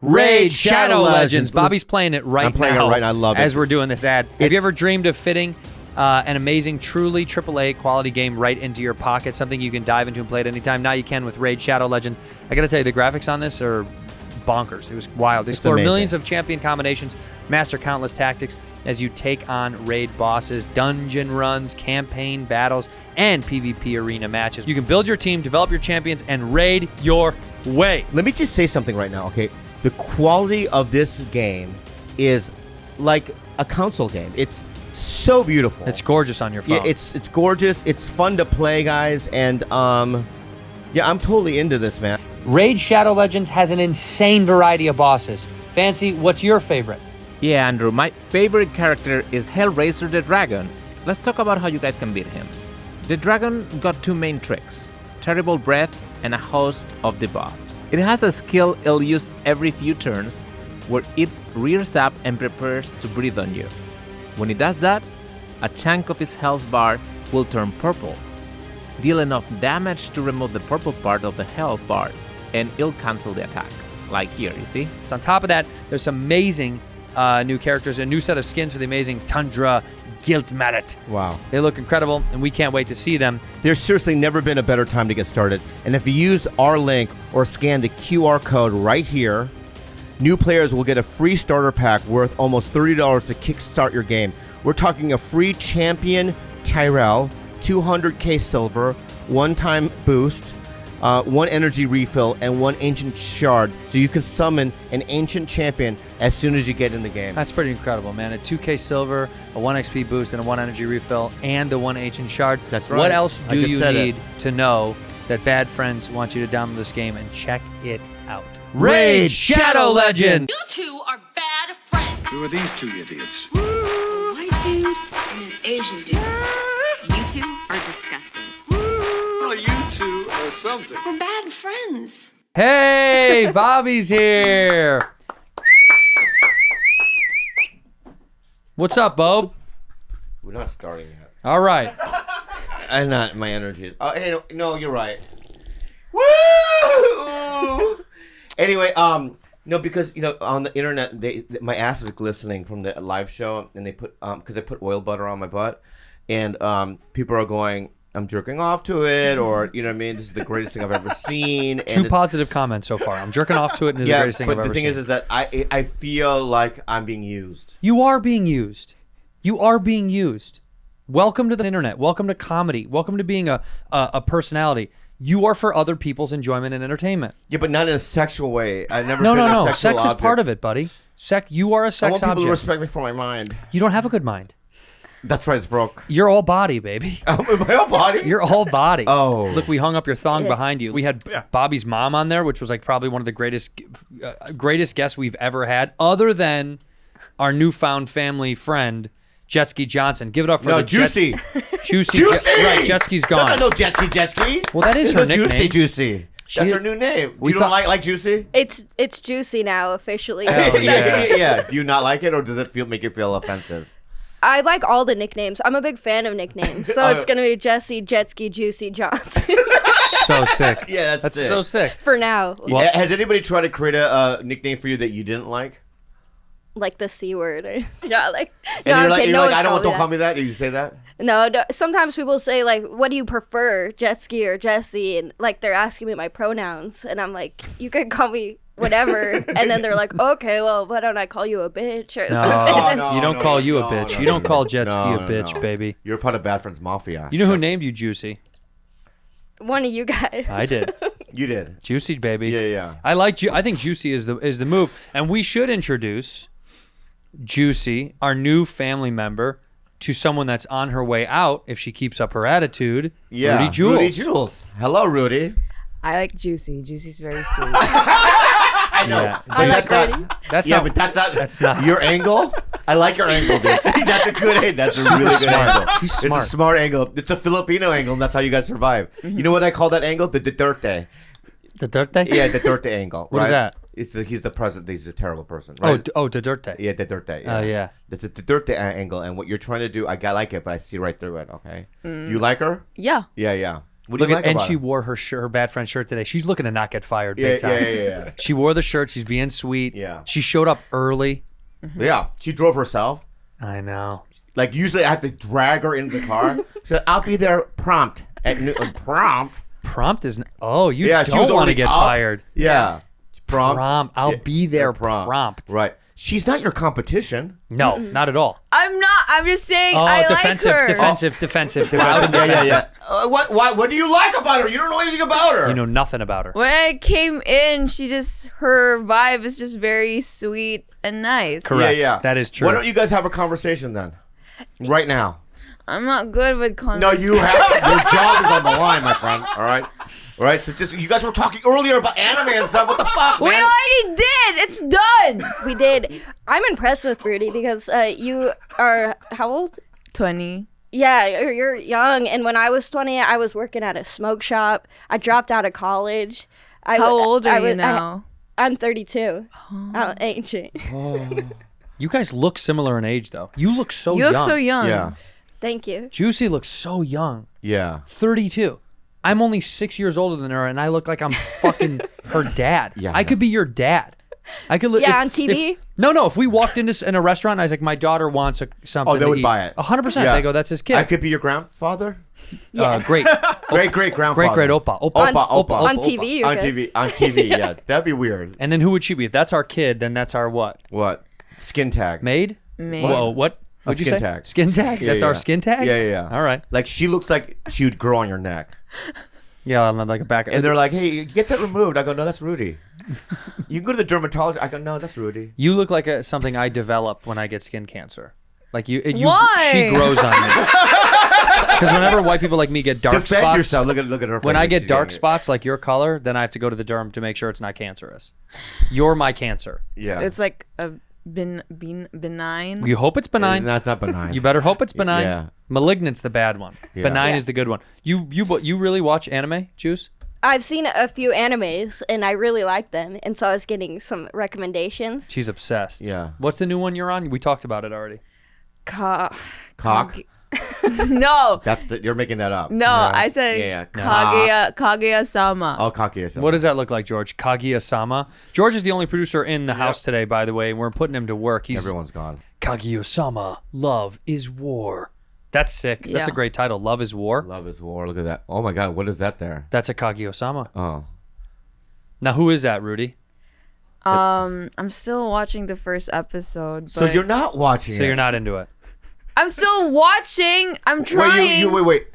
Raid Shadow Legends. Bobby's playing it right now. I'm playing it right now. I love it. As we're doing this ad. Have you ever dreamed of fitting an amazing, truly AAA quality game right into your pocket, something you can dive into and play at any time? Now you can with Raid Shadow Legends. I got to tell you, the graphics on this are bonkers. It was wild. Explore millions of champion combinations, master countless tactics as you take on raid bosses, dungeon runs, campaign battles, and PvP arena matches. You can build your team, develop your champions, and raid your way. Let me just say something right now, okay? The quality of this game is like a console game. It's so beautiful. It's gorgeous on your phone. Yeah, it's gorgeous. It's fun to play, guys, and yeah, I'm totally into this, man. Raid Shadow Legends has an insane variety of bosses. Fancy, what's your favorite? Yeah, Andrew, my favorite character is Hellraiser the Dragon. Let's talk about how you guys can beat him. The dragon got two main tricks, terrible breath and a host of debuffs. It has a skill it'll use every few turns where it rears up and prepares to breathe on you. When it does that, a chunk of its health bar will turn purple. Deal enough damage to remove the purple part of the health bar, and it'll cancel the attack. Like here, you see? So on top of that, there's some amazing new characters, a new set of skins for the amazing Tundra Guilt Mallet. Wow. They look incredible, and we can't wait to see them. There's seriously never been a better time to get started. And if you use our link or scan the QR code right here, new players will get a free starter pack worth almost $30 to kickstart your game. We're talking a free champion Tyrell, 200k silver, one-time boost, one energy refill, and one ancient shard, so you can summon an ancient champion as soon as you get in the game. That's pretty incredible, man. A 2k silver, a 1 XP boost, and a 1 energy refill, and the 1 ancient shard. That's right. What else do you need it. to know that bad friends want you to download this game and check it out? Raid Shadow Legend! You two are bad friends. Who are these two idiots? A white dude and an Asian dude. You two are disgusting. Well, you two are something. We're bad friends. Hey, Bobby's here! What's up, Bob? We're not starting yet. All right. I'm not. My energy is... Oh, hey, no, you're right. Woo! Anyway, no, because, you know, on the internet, my ass is glistening from the live show, and they put, because I put oil butter on my butt, and people are going, I'm jerking off to it, or, you know what I mean, this is the greatest thing I've ever seen. Two positive comments so far. I'm jerking off to it, and it's the greatest thing I've ever seen. But the thing is that I feel like I'm being used. You are being used. You are being used. Welcome to the internet. Welcome to comedy. Welcome to being a personality. You are for other people's enjoyment and entertainment. Yeah, but not in a sexual way. I've never No. been a sexual Sex object. is part of it, buddy. You are a sex object. I want people to respect me for my mind. You don't have a good mind. That's right, it's broke. You're all body, baby. My whole body? You're all body. Oh. Look, we hung up your thong behind you. We had Bobby's mom on there, which was like probably one of the greatest guests we've ever had, other than our newfound family friend, Jetski Johnson. Give it up for the Juicy. Juicy. Right, Jetski's gone. No, Jetski. Well, that is her nickname. Juicy. That's her new name. You don't like Juicy? It's Juicy now, officially. Yeah. Do you not like it, or does it make you feel offensive? I like all the nicknames. I'm a big fan of nicknames. So it's going to be Jessie, Jetski, Juicy, Johnson. So sick. Yeah, that's sick. So sick. For now. Well, has anybody tried to create a nickname for you that you didn't like? Like the C word. Yeah, like... And you're like, don't call me that? Did you say that? No, sometimes people say, like, what do you prefer, Jetski or Jessie? And, like, they're asking me my pronouns. And I'm like, you can call me whatever. And then they're like, okay, well, why don't I call you a bitch or something? No, you don't call you a bitch. You don't call Jetski a bitch, baby. You're part of Bad Friends Mafia. You know who named you Juicy? One of you guys. I did. You did. Juicy, baby. Yeah. I think Juicy is the move. And we should introduce Juicy, our new family member, to someone that's on her way out if she keeps up her attitude. Yeah. Rudy Jules. Rudy Jules. Hello, Rudy. I like Juicy. Juicy's very sweet. I know. Yeah. But that's not your angle. I like your angle, dude. That's a good angle. That's a really good angle. He's smart. It's a smart angle. It's a Filipino angle, and that's how you guys survive. Mm-hmm. You know what I call that angle? The Duterte. The Duterte? Yeah, the Duterte angle. What is that? He's the president. He's a terrible person. Right? Oh, Duterte. Yeah, Duterte. Oh, yeah. That's a Duterte angle, and what you're trying to do, I like it, but I see right through it. Okay. You like her? Yeah. Yeah. What do you like and about she her? wore her bad friend shirt today. She's looking to not get fired Yeah, big time. yeah. She wore the shirt. She's being sweet. Yeah. She showed up early. Yeah, she drove herself. I know. Like usually I have to drag her into the car. So I'll be there prompt at prompt. Prompt is. Oh, you Yeah, she was don't want to already get up. fired. Yeah, prompt. I'll Yeah, be there prompt. prompt. Right. She's not your competition. No, not at all. I'm not. I'm just saying Oh, I defensive, like her. defensive. Loud and Yeah. defensive. What do you like about her? You don't know anything about her. You know nothing about her. When I came in, her vibe is just very sweet and nice. Correct. Yeah. That is true. Why don't you guys have a conversation then? Right now. I'm not good with No, conversation. you have. Your job is on the line, my friend. All right. All right. So just you guys were talking earlier about anime and stuff. What the fuck, We man? already did. It's done. We did. I'm impressed with Rudy because you are how old? 20. Yeah, you're young. And when I was 20, I was working at a smoke shop. I dropped out of college. How old are you now? I'm 32. I'm ancient. You guys look similar in age, though. You look so You young. look so young. Yeah. Thank you. Juicy looks so young. Yeah. 32. I'm only 6 years older than her, and I look like I'm fucking her dad. Yeah, I could be your dad. I could look. Yeah, on TV? No. If we walked into in a restaurant, and I was like, my daughter wants something. Oh, they to would eat. buy it. 100%. Yeah. They go, that's his kid. I could be your grandfather. Great. Great grandfather. Great Oppa. On TV, you're On good. TV. On TV. Yeah. That'd be weird. And then who would she be? If that's our kid, then that's our what? What? Skin tag. Maid? Maid. Whoa, what? What'd you skin say? tag. Skin tag? Yeah, That's yeah. our skin tag? Yeah. All right. Like she looks like she would grow on your neck. Yeah, I'm like a back. And they're like, hey, get that removed. I go, no, that's Rudy. You can go to the dermatologist. I go, no, that's Rudy. You look like something I develop when I get skin cancer. Like you Why? she grows on me. Because whenever white people like me get dark Defend spots, yourself. Look at her. when face. I get She's dark getting it. spots like your color, then I have to go to the derm to make sure it's not cancerous. You're my cancer. Yeah. It's like a benign. You hope it's benign. That's not benign. You better hope it's benign. Yeah. Malignant's the bad one. Yeah. Benign Yeah. is the good one. You really watch anime, Juice? I've seen a few animes and I really like them, and so I was getting some recommendations. She's obsessed. Yeah. What's the new one you're on? We talked about it already. Cock. No. You're making that up. No, Yeah. I said Yeah. Kaguya-sama. Oh, cocky. What does that look like, George? Kaguya-sama? George is the only producer in the house today, by the way, and we're putting him to work. He's Everyone's gone. Kaguya-sama, Love is War. That's sick. That's a Yeah. great title. Love is War. Love is war. Look at that. Oh my God. What is that there? That's a Kaguya-sama. Oh. Now, who is that, Rudy? I'm still watching the first episode. So but you're not watching So it. you're not into it. I'm still watching. I'm trying. Wait.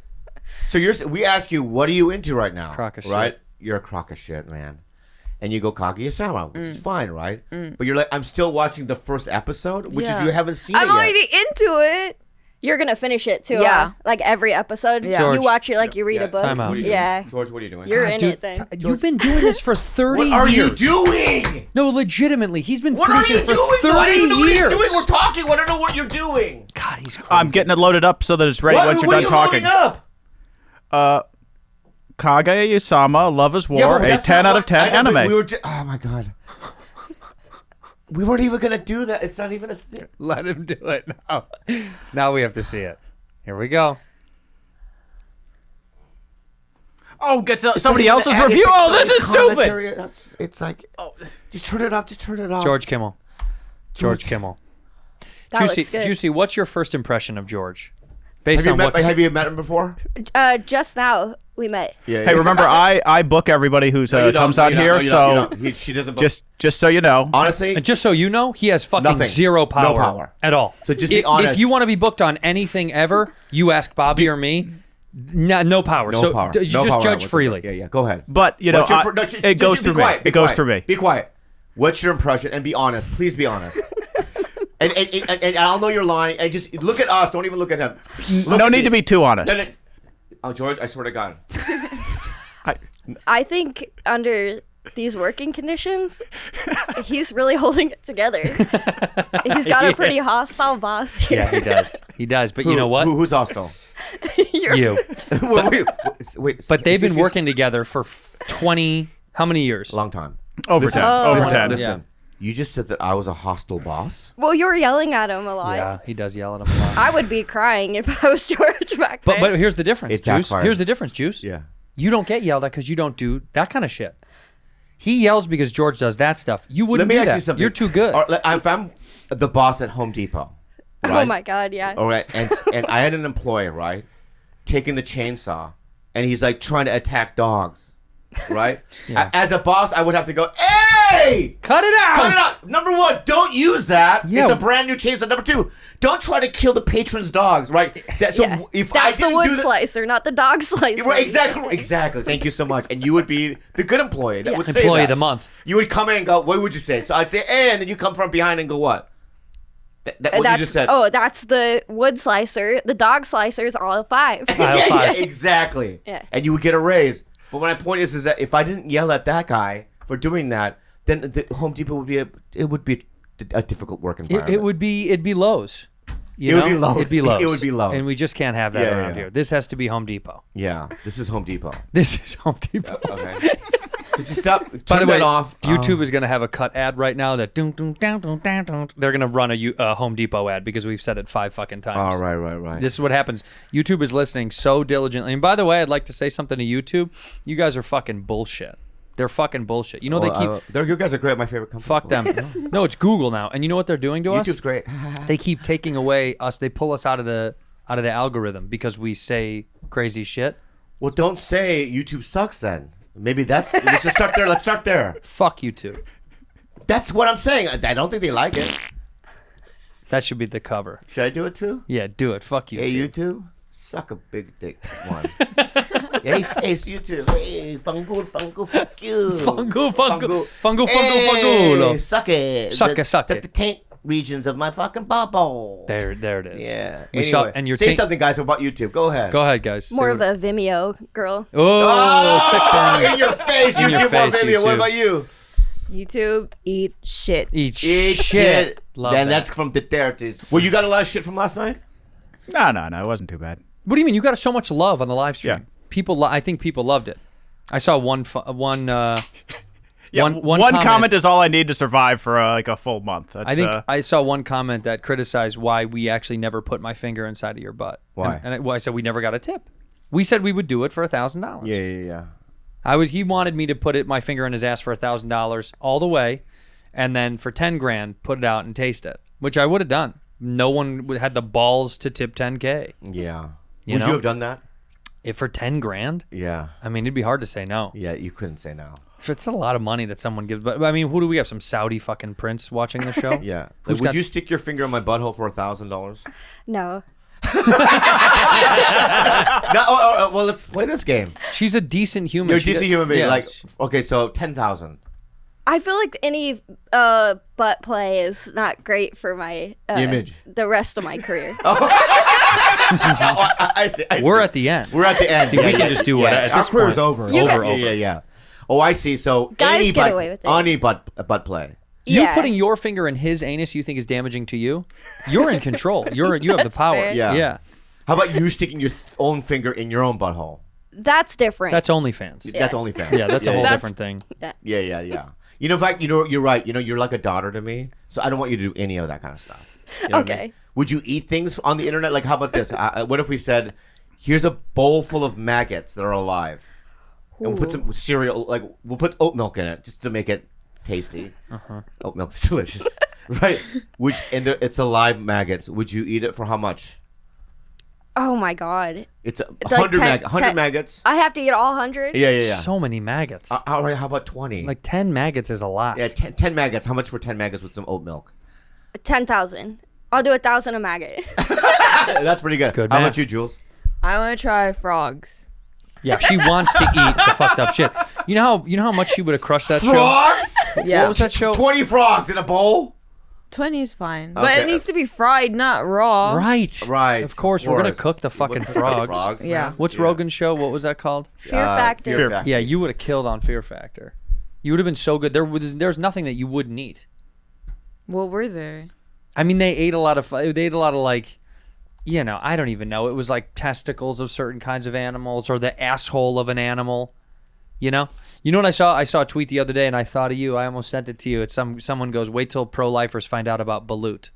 So we ask you, what are you into right now? Crock of shit. Right? You're a crock of shit, man. And you go Kaguya-sama, which is fine, right? But you're like, I'm still watching the first episode, which is Yeah. you haven't seen I'm it yet. already into it. You're gonna finish it too. Yeah. Like every episode. Yeah. George. You watch it like you read a book. time out. What are you doing? Yeah. George, what are you doing? You're God, in dude, it then. You've been doing this for 30 What are you years. doing? No, legitimately. He's been What are you producing doing? for I 30 don't even know what years. he's doing. We're talking. I don't know what you're doing. God, he's crazy. I'm getting it loaded up so that it's ready What once you're are done you talking. loading up? Kaguya-sama, Love is War, but a that's 10 not out of what- 10 I know, but anime. we were oh my God. We weren't even going to do that. It's not even a thing. Let him do it now. Now we have to see it. Here we go. Oh, get somebody It's else's not even review. an Oh, this added is stupid. commentary. It's like, just turn it off. Just turn it off. George Kimmel. George Kimmel. That Juicy, looks good. Juicy, what's your first impression of George? Based Have you, on met, what? have you met him before? Just now we met. Yeah. Hey, remember, I book everybody who comes on here, so she doesn't. just so you know. honestly, And just so you know, he has fucking Nothing. zero power, No power. at all. So just be if honest. you want to be booked on anything ever, you ask Bobby or me. No power. no so power. You No just power judge whatsoever. freely. Yeah. Go ahead. But, you know, What's your it goes just through be me. quiet, be It goes quiet. through me. Be quiet. What's your impression? And be honest. Please be honest. and I'll know you're lying. And just look at us. Don't even look at him. Look No at need me. to be too honest. No. Oh, George, I swear to God. I think under these working conditions, he's really holding it together. He's got a pretty hostile boss here. Yeah, he does. He does. But you know what? Who's hostile? You. Wait. But they've been excuse- working together for 20. How many years? a long time. Over Listen, 10. Over listen, 10. Listen. You just said that I was a hostile boss. Well, you were yelling at him a lot. Yeah, he does yell at him a lot. I would be crying if I was George back But there. here's the difference, It Juice. backfired. Here's the difference, Juice. Yeah. You don't get yelled at because you don't do that kind of shit. He yells because George does that stuff. You wouldn't Let me do ask that. you something. You're too good. If I'm the boss at Home Depot, right? Oh my God, yeah. All right, and I had an employee, right, taking the chainsaw, and he's like trying to attack dogs, right? Yeah. As a boss, I would have to go, hey! Cut it out! Cut it out! Number one, don't use that. Yeah. It's a brand new chainsaw. Number two, don't try to kill the patron's dogs, right? If That's the didn't wood do slicer, not the dog slicer. Right, exactly. Thank you so much. And you would be the good employee that would say Employee that. of the month. You would come in and go, what would you say? So I'd say, hey, and then you come from behind and go, what? What you just said. Oh, that's the wood slicer. The dog slicer is all of 5. Yeah, exactly. Yeah. And you would get a raise. But my point is that if I didn't yell at that guy for doing that, then the Home Depot would be a difficult work environment. It'd be Lowe's. It would be Lowe's. It'd be Lowe's. It would be Lowe's. And we just can't have that Yeah, around yeah. here. This has to be Home Depot. Yeah, this is Home Depot. This is Home Depot. Okay. Could you stop? By the Turn way, that off. YouTube is going to have a cut ad right now that dun, dun, dun, dun, dun, dun. They're going to run a Home Depot ad because we've said it 5 fucking times. Oh, right. This is what happens. YouTube is listening so diligently. And by the way, I'd like to say something to YouTube. You guys are fucking bullshit. They're fucking bullshit. You know they keep... you guys are great. My favorite company. Fuck them. No, it's Google now. And you know what they're doing to us? YouTube's great. They keep taking away us. They pull us out of the algorithm because we say crazy shit. Well, don't say YouTube sucks then. Maybe let's just start there. Let's start there. Fuck YouTube. That's what I'm saying. I don't think they like it. That should be the cover. Should I do it too? Yeah, do it. Fuck you. Hey, YouTube, suck a big dick one. Hey, face YouTube. Hey, fungu, fuck you. Fungu. Hey, suck it. Suck it. Suck the taint regions of my fucking bubble. There it is. Yeah. We Anyway, saw, and you're say something, guys, about YouTube. Go ahead. Go ahead, guys. More Say of a Vimeo girl. Oh, sick burn. In your face, In your YouTube on face, video. What YouTube. about you? YouTube, eat shit. Eat Eat shit. shit. Love Then that. that's from the therapists. Well, you got a lot of shit from last night? No, it wasn't too bad. What do you mean? You got so much love on the live stream. Yeah. People, I think people loved it. I saw one Yeah, one comment is all I need to survive for like a full month. That's, I think I saw one comment that criticized why we actually never put my finger inside of your butt. Why? And I said we never got a tip. We said we would do it for $1,000. Yeah. He wanted me to put my finger in his ass for $1,000 all the way, and then for 10 grand put it out and taste it, which I would have done. No one had the balls to tip 10K. Yeah. You Would know? you have done that? If for 10 grand, Yeah. I mean, it'd be hard to say no. Yeah, you couldn't say no. If it's a lot of money that someone gives, but I mean, who do we have? Some Saudi fucking prince watching the show? Yeah. Who's Would got- you stick your finger in my butthole for $1,000? No. Well, let's play this game. She's a decent human. You're a She- decent human being. yeah. Like, okay, so 10,000. I feel like any butt play is not great for my Image. the rest of my career. I see. We're at the end. We're at the end. See, we can just do what at Our this career's point. over. Over. Yeah. Oh, I see. So Guys any get butt, away with it. any butt play. You Yeah. putting your finger in his anus you think is damaging to you? You're in control. You have the That's power. fair. Yeah. How about you sticking your own finger in your own butthole? That's different. That's OnlyFans. That's only fair. Yeah, that's a whole That's- different thing. Yeah. You know, in fact, you're right. You know, you're like a daughter to me, so I don't want you to do any of that kind of stuff. You know what I mean? Okay. Would you eat things on the internet? Like, how about this? What if we said, here's a bowl full of maggots that are alive, and we'll put some cereal, like we'll put oat milk in it just to make it tasty. Oat milk's delicious, right? It's alive maggots. Would you eat it for how much? Oh my god. It's It's like 100 maggots. I have to eat all 100? Yeah. So many maggots. How about 20? Like 10 maggots is a lot. Yeah, 10 maggots. How much for 10 maggots with some oat milk? 10,000. I'll do 1,000 a maggot. That's pretty good. Good How math. about you, Jules? I want to try frogs. Yeah, she wants to eat the fucked up shit. You know how much she would have crushed that Frogs? show? Yeah. What was that show? 20 frogs in a bowl? 20 is fine. But Okay. it needs to be fried, not raw. Right. Right. Of course, we're gonna cook the fucking frogs. Yeah. What's Rogan's show? What was that called? Fear Factor. Fear Factor. Yeah, you would have killed on Fear Factor. You would have been so good. There's nothing that you wouldn't eat. What were there? I mean, they ate a lot of like, you know, I don't even know. It was like testicles of certain kinds of animals or the asshole of an animal. You know what I saw? I saw a tweet the other day and I thought of you. I almost sent it to you. It's someone goes, "Wait till pro-lifers find out about balut."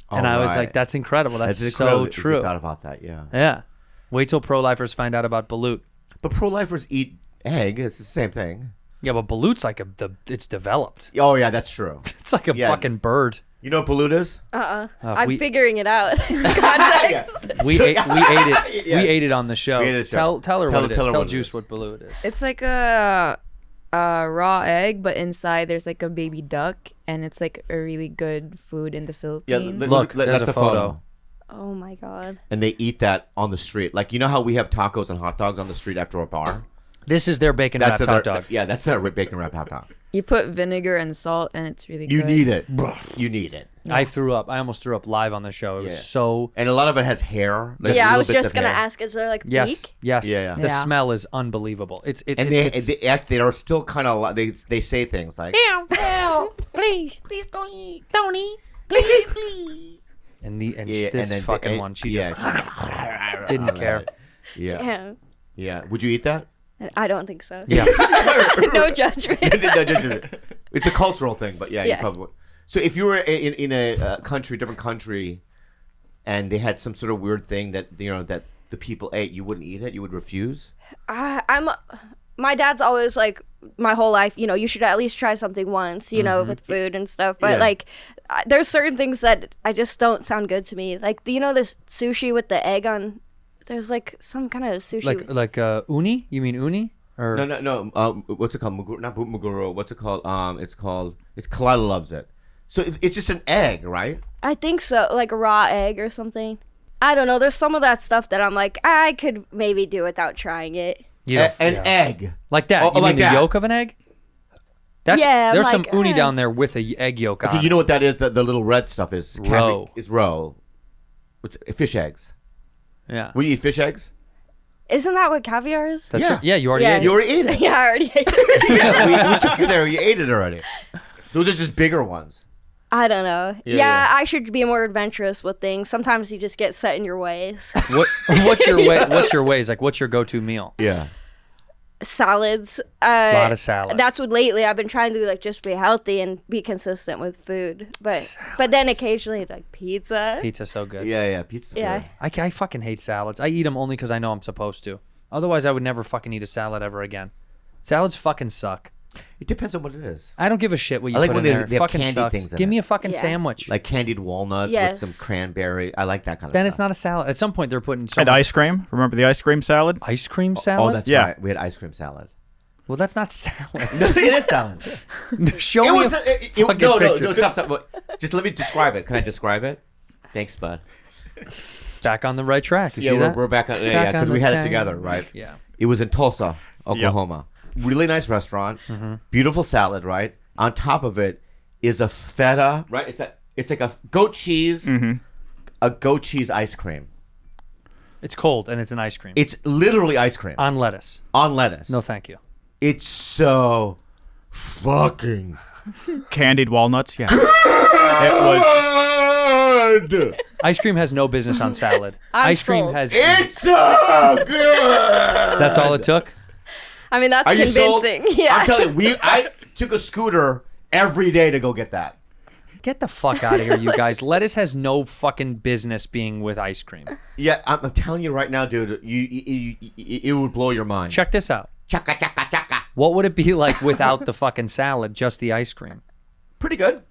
And I was Alright. like, that's incredible. That's so incredible if you true. thought about that, yeah. Yeah. Wait till pro-lifers find out about balut. But pro-lifers eat egg. It's the same thing. Yeah, but Balut's like it's developed. Oh yeah, that's true. It's like a fucking bird. You know what balut is? I'm figuring it out. Context. We ate it. Yeah. We ate it on the show. We ate it on the show. Tell her what it is. tell her Tell what it Juice is. what balut is. It's like a raw egg, but inside there's like a baby duck, and it's like a really good food in the Philippines. Look, there's that's a photo. Oh my god. And they eat that on the street. Like, you know how we have tacos and hot dogs on the street after a bar? This is their bacon wrapped hot dog. Yeah, that's their bacon wrapped hot dog. You put vinegar and salt, and it's really You good. need it. You need it. I threw up. I almost threw up live on the show. It was so. And a lot of it has hair. Like Yeah, I little was bits just of gonna hair. ask, is there like Yes. beak? Yes. Yeah. The Yeah. smell is unbelievable. It's And they are still kind of, they say things like, Please don't eat. Don't eat. and Yeah, this and then fucking they- one, she yeah, just didn't care. Yeah. Damn. Yeah. Would you eat that? I don't think so. Yeah. No judgment. It's a cultural thing, but yeah, you Yeah. probably would. So if you were in a country, different country, and they had some sort of weird thing that that the people ate, you wouldn't eat it. You would refuse. My dad's always like, my whole life, you should at least try something once, with food and stuff. But like, there's certain things that I just don't sound good to me. Like, this sushi with the egg on. There's like some kind of sushi. Like uni? You mean uni? Or No. What's it called? Not muguro. What's it called? It's Kalila loves it. So it's just an egg, right? I think so, like a raw egg or something. I don't know. There's some of that stuff that I'm like, I could maybe do without trying it. Egg. Like that. Oh, You like mean that. the yolk of an egg? Yeah, There's like, some uni down there with a egg yolk on Okay, you know what that is? The little red stuff is Roe. Is roe. It's fish eggs. it. Yeah. Will you eat fish eggs? Isn't that what caviar is? That's Yeah. it. Yeah, you already Yeah. ate it. You already ate it. Yeah, I already ate it. Yeah, we took you there. You ate it already. Those are just bigger ones. I don't know. Yeah, Yeah, yeah. I should be more adventurous with things. Sometimes you just get set in your ways. What's your way? What's your ways? Like, what's your go-to meal? Yeah. Salads. A lot of salads. That's what lately I've been trying to like just be healthy and be consistent with food. But then occasionally like pizza. Pizza's so good. Yeah. Pizza's Yeah. good. I fucking hate salads. I eat them only because I know I'm supposed to. Otherwise, I would never fucking eat a salad ever again. Salads fucking suck. It depends on what it is. I don't give a shit what you I like put when in they there. have Fucking candy sucks. things in Give me it. a fucking Yeah. sandwich. Like candied walnuts Yes. with some cranberry. I like that kind of Then stuff. it's not a salad. At some point, they're putting so And much ice cream. Remember the ice cream salad? ice cream salad. Oh, that's Yeah. right. We had ice cream salad. well, that's not salad. No, it is salad. Show It me was. fucking No, picture. stop. Wait. Just let me describe it. Can I describe it? Thanks, bud. Back on the right track. You Yeah, see that? we're back on. Back Yeah, on because the we had it track. together, right? Yeah. It was in Tulsa, Oklahoma. Really nice restaurant. Beautiful salad, right? On top of it is a feta, right? It's like a goat cheese, a goat cheese ice cream. It's cold and it's an ice cream It's literally ice cream on lettuce. on lettuce. No, thank you. It's so fucking Candied walnuts. Yeah. It was. good. Ice cream has no business on salad. I'm Ice cream sold. has. It's so good. That's all it took. I mean, that's Are you sold? convincing. Yeah. I'm telling you, I took a scooter every day to go get that. Get the fuck out of here, you guys. Lettuce has no fucking business being with ice cream. Yeah, I'm telling you right now, dude. It would blow your mind. Check this out. Chaka chaka chaka. What would it be like without the fucking salad, just the ice cream? Pretty good.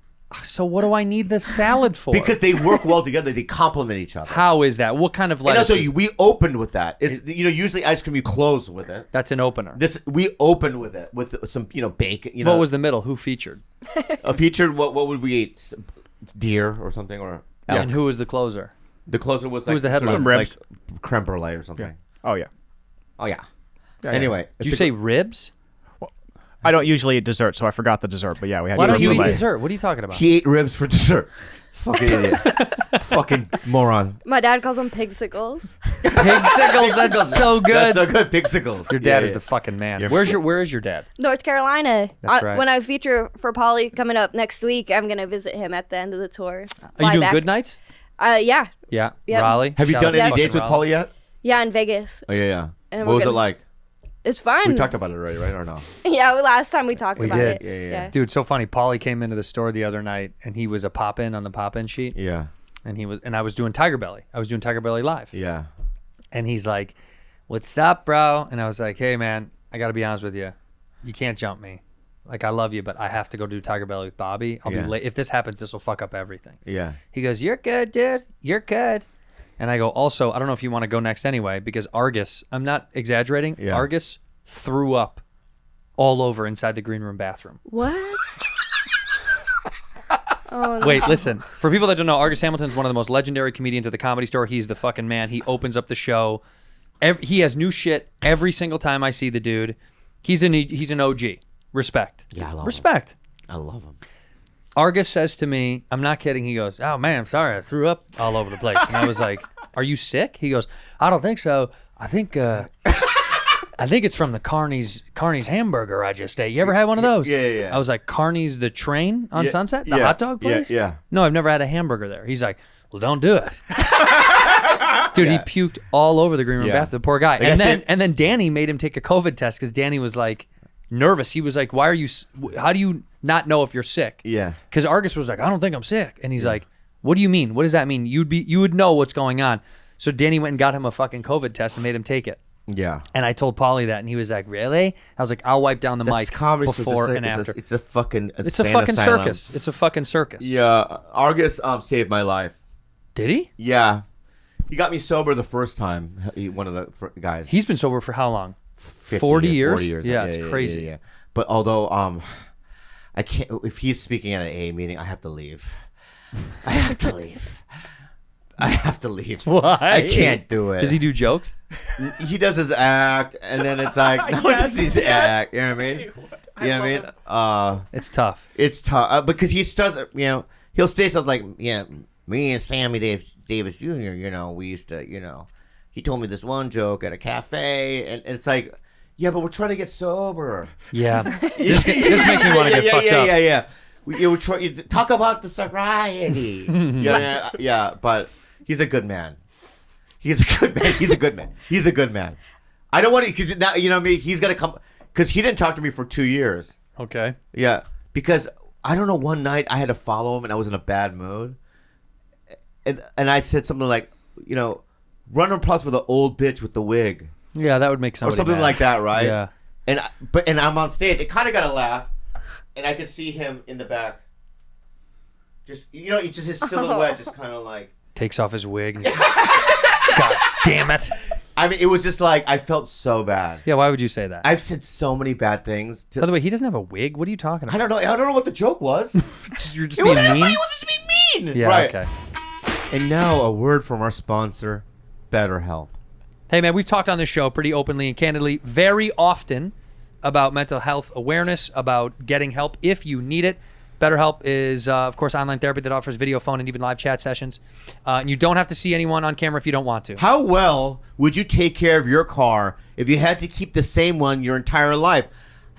So what do I need the salad for? Because they work well together. They complement each other. How is that? What kind of And lettuce? also, is- we opened with that. It's usually ice cream you close with it. That's an opener. We opened with it with some bacon. What was the middle? Who featured? a featured? What would we eat? Deer or something or elk. And who was the closer? The closer was Who was the sort headliner? of Some ribs. like creme brulee or something. Oh yeah. Oh yeah. Yeah, Anyway, Did you say ribs? I don't usually eat dessert, so I forgot the dessert. But yeah, we had. Why don't creme you eat brulee. dessert? What are you talking about? he ate ribs for dessert? Fucking idiot. Fucking moron. My dad calls them pigsicles. Pigsickles. That's so good. That's so good. Pixicles. Your dad is the fucking man. Where is your dad? North Carolina. That's right. When I feature for Polly coming up next week, I'm gonna visit him at the end of the tour. Are Fly you doing back. good nights? Yeah. Yeah. Yep. Raleigh. Have you Shout done out to any fucking dates with Raleigh. Polly yet? Yeah, in Vegas. Oh yeah. And What we're was it gonna- like? It's fun. We talked about it already, right? Or no? Yeah, last time we talked We about did. it. Yeah. Dude, so funny. Paulie came into the store the other night, and he was a pop-in on the pop-in sheet, Yeah. and I was doing Tiger Belly. I was doing Tiger Belly live, Yeah. and he's like, what's up, bro? And I was like, hey, man, I got to be honest with you. You can't jump me. Like, I love you, but I have to go do Tiger Belly with Bobby. I'll be late. If this happens, this will fuck up everything. Yeah. He goes, you're good, dude. You're good. And I go, also, I don't know if you want to go next anyway, because Argus, I'm not exaggerating, Argus threw up all over inside the green room bathroom. What? Oh, no. Wait, listen. For people that don't know, Argus Hamilton's one of the most legendary comedians at the Comedy Store. He's the fucking man. He opens up the show. He has new shit every single time I see the dude. He's an OG. Respect. Yeah, I love Respect. him. I love him. Argus says to me, I'm not kidding. He goes, oh, man, I'm sorry. I threw up all over the place. And I was like, are you sick? He goes, I don't think so. I think it's from the Carney's hamburger I just ate. You ever had one of those? Yeah. I was like, Carney's the train on Sunset? The hot dog place? Yeah. No, I've never had a hamburger there. He's like, well, don't do it. Dude, he puked all over the green room bathroom. The poor guy. And then Danny made him take a COVID test because Danny was like nervous. He was like, how do you not know if you're sick? Yeah. Because Argus was like, I don't think I'm sick. And he's like, what do you mean? What does that mean? You would know what's going on. So Danny went and got him a fucking COVID test and made him take it. Yeah. And I told Paulie that, and he was like, really? I was like, I'll wipe down the mic before and after. It's a fucking It's a fucking circus. It's a fucking circus. Yeah. Argus saved my life. Did he? Yeah. He got me sober the first time. One of the guys. He's been sober for how long? 40 years? 40 years. Yeah, it's crazy. Yeah. But although I can't. If he's speaking at an AA meeting, I have to leave. I have to leave. Why? I can't do it. Does he do jokes? He does his act, and then it's like, no one does his act. You know what I mean? You know what I mean? It's tough. It's tough because he starts. He'll say something like, "Yeah, me and Sammy Davis Jr. We used to. He told me this one joke at a cafe, and it's like, yeah, but we're trying to get sober. Yeah, this makes me want to get fucked up. Yeah. We're trying to talk about the sobriety. Yeah, but he's a good man. He's a good man. I don't want to, because now, he's going to come, because he didn't talk to me for 2 years. Okay. Yeah, because I don't know, one night I had to follow him and I was in a bad mood. And I said something like, run applause for the old bitch with the wig. Yeah, that would make somebody or something mad. like that, right? Yeah. And I'm on stage. It kind of got a laugh. And I could see him in the back. Just, just his silhouette just kind of like. Takes off his wig. And God damn it. I mean, it was just like, I felt so bad. Yeah, why would you say that? I've said so many bad things. By the way, he doesn't have a wig. What are you talking about? I don't know what the joke was. You're just being mean? He was just being mean. Yeah, right. Okay. And now a word from our sponsor, BetterHelp. Hey, man, we've talked on this show pretty openly and candidly very often about mental health awareness, about getting help if you need it. BetterHelp is, of course, online therapy that offers video, phone, and even live chat sessions. And you don't have to see anyone on camera if you don't want to. How well would you take care of your car if you had to keep the same one your entire life?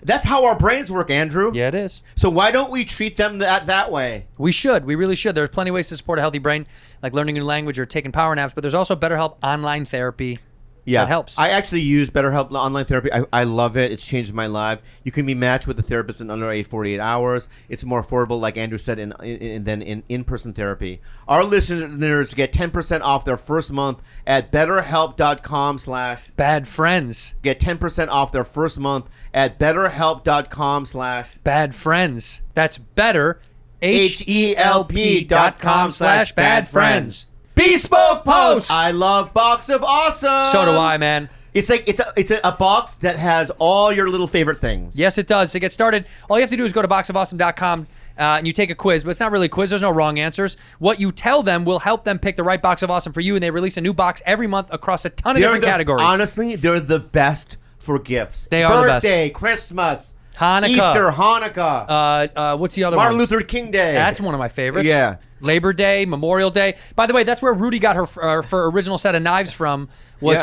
That's how our brains work, Andrew. Yeah, it is. So why don't we treat them that way? We should. We really should. There's plenty of ways to support a healthy brain, like learning a new language or taking power naps, but there's also BetterHelp online therapy. Yeah, that helps. I actually use BetterHelp online therapy. I love it. It's changed my life. You can be matched with a therapist in under 48 hours. It's more affordable, like Andrew said, than in-person therapy. Our listeners get 10% off their first month at BetterHelp.com/Bad Friends. Get 10% off their first month at BetterHelp.com/Bad Friends. That's better. HELP.com/Bad Friends. Bespoke post. I love Box of Awesome. So do I, man. It's like it's a box that has all your little favorite things. Yes, it does. To get started, all you have to do is go to boxofawesome.com and you take a quiz, but it's not really a quiz. There's no wrong answers. What you tell them will help them pick the right box of awesome for you, and they release a new box every month across a ton of different categories. Honestly, they're the best for gifts. They are the best. Birthday, Christmas, Hanukkah, Easter, Hanukkah. What's the other one? Martin Luther King Day. That's one of my favorites. Yeah. Labor Day, Memorial Day. By the way, that's where Rudy got her original set of knives from.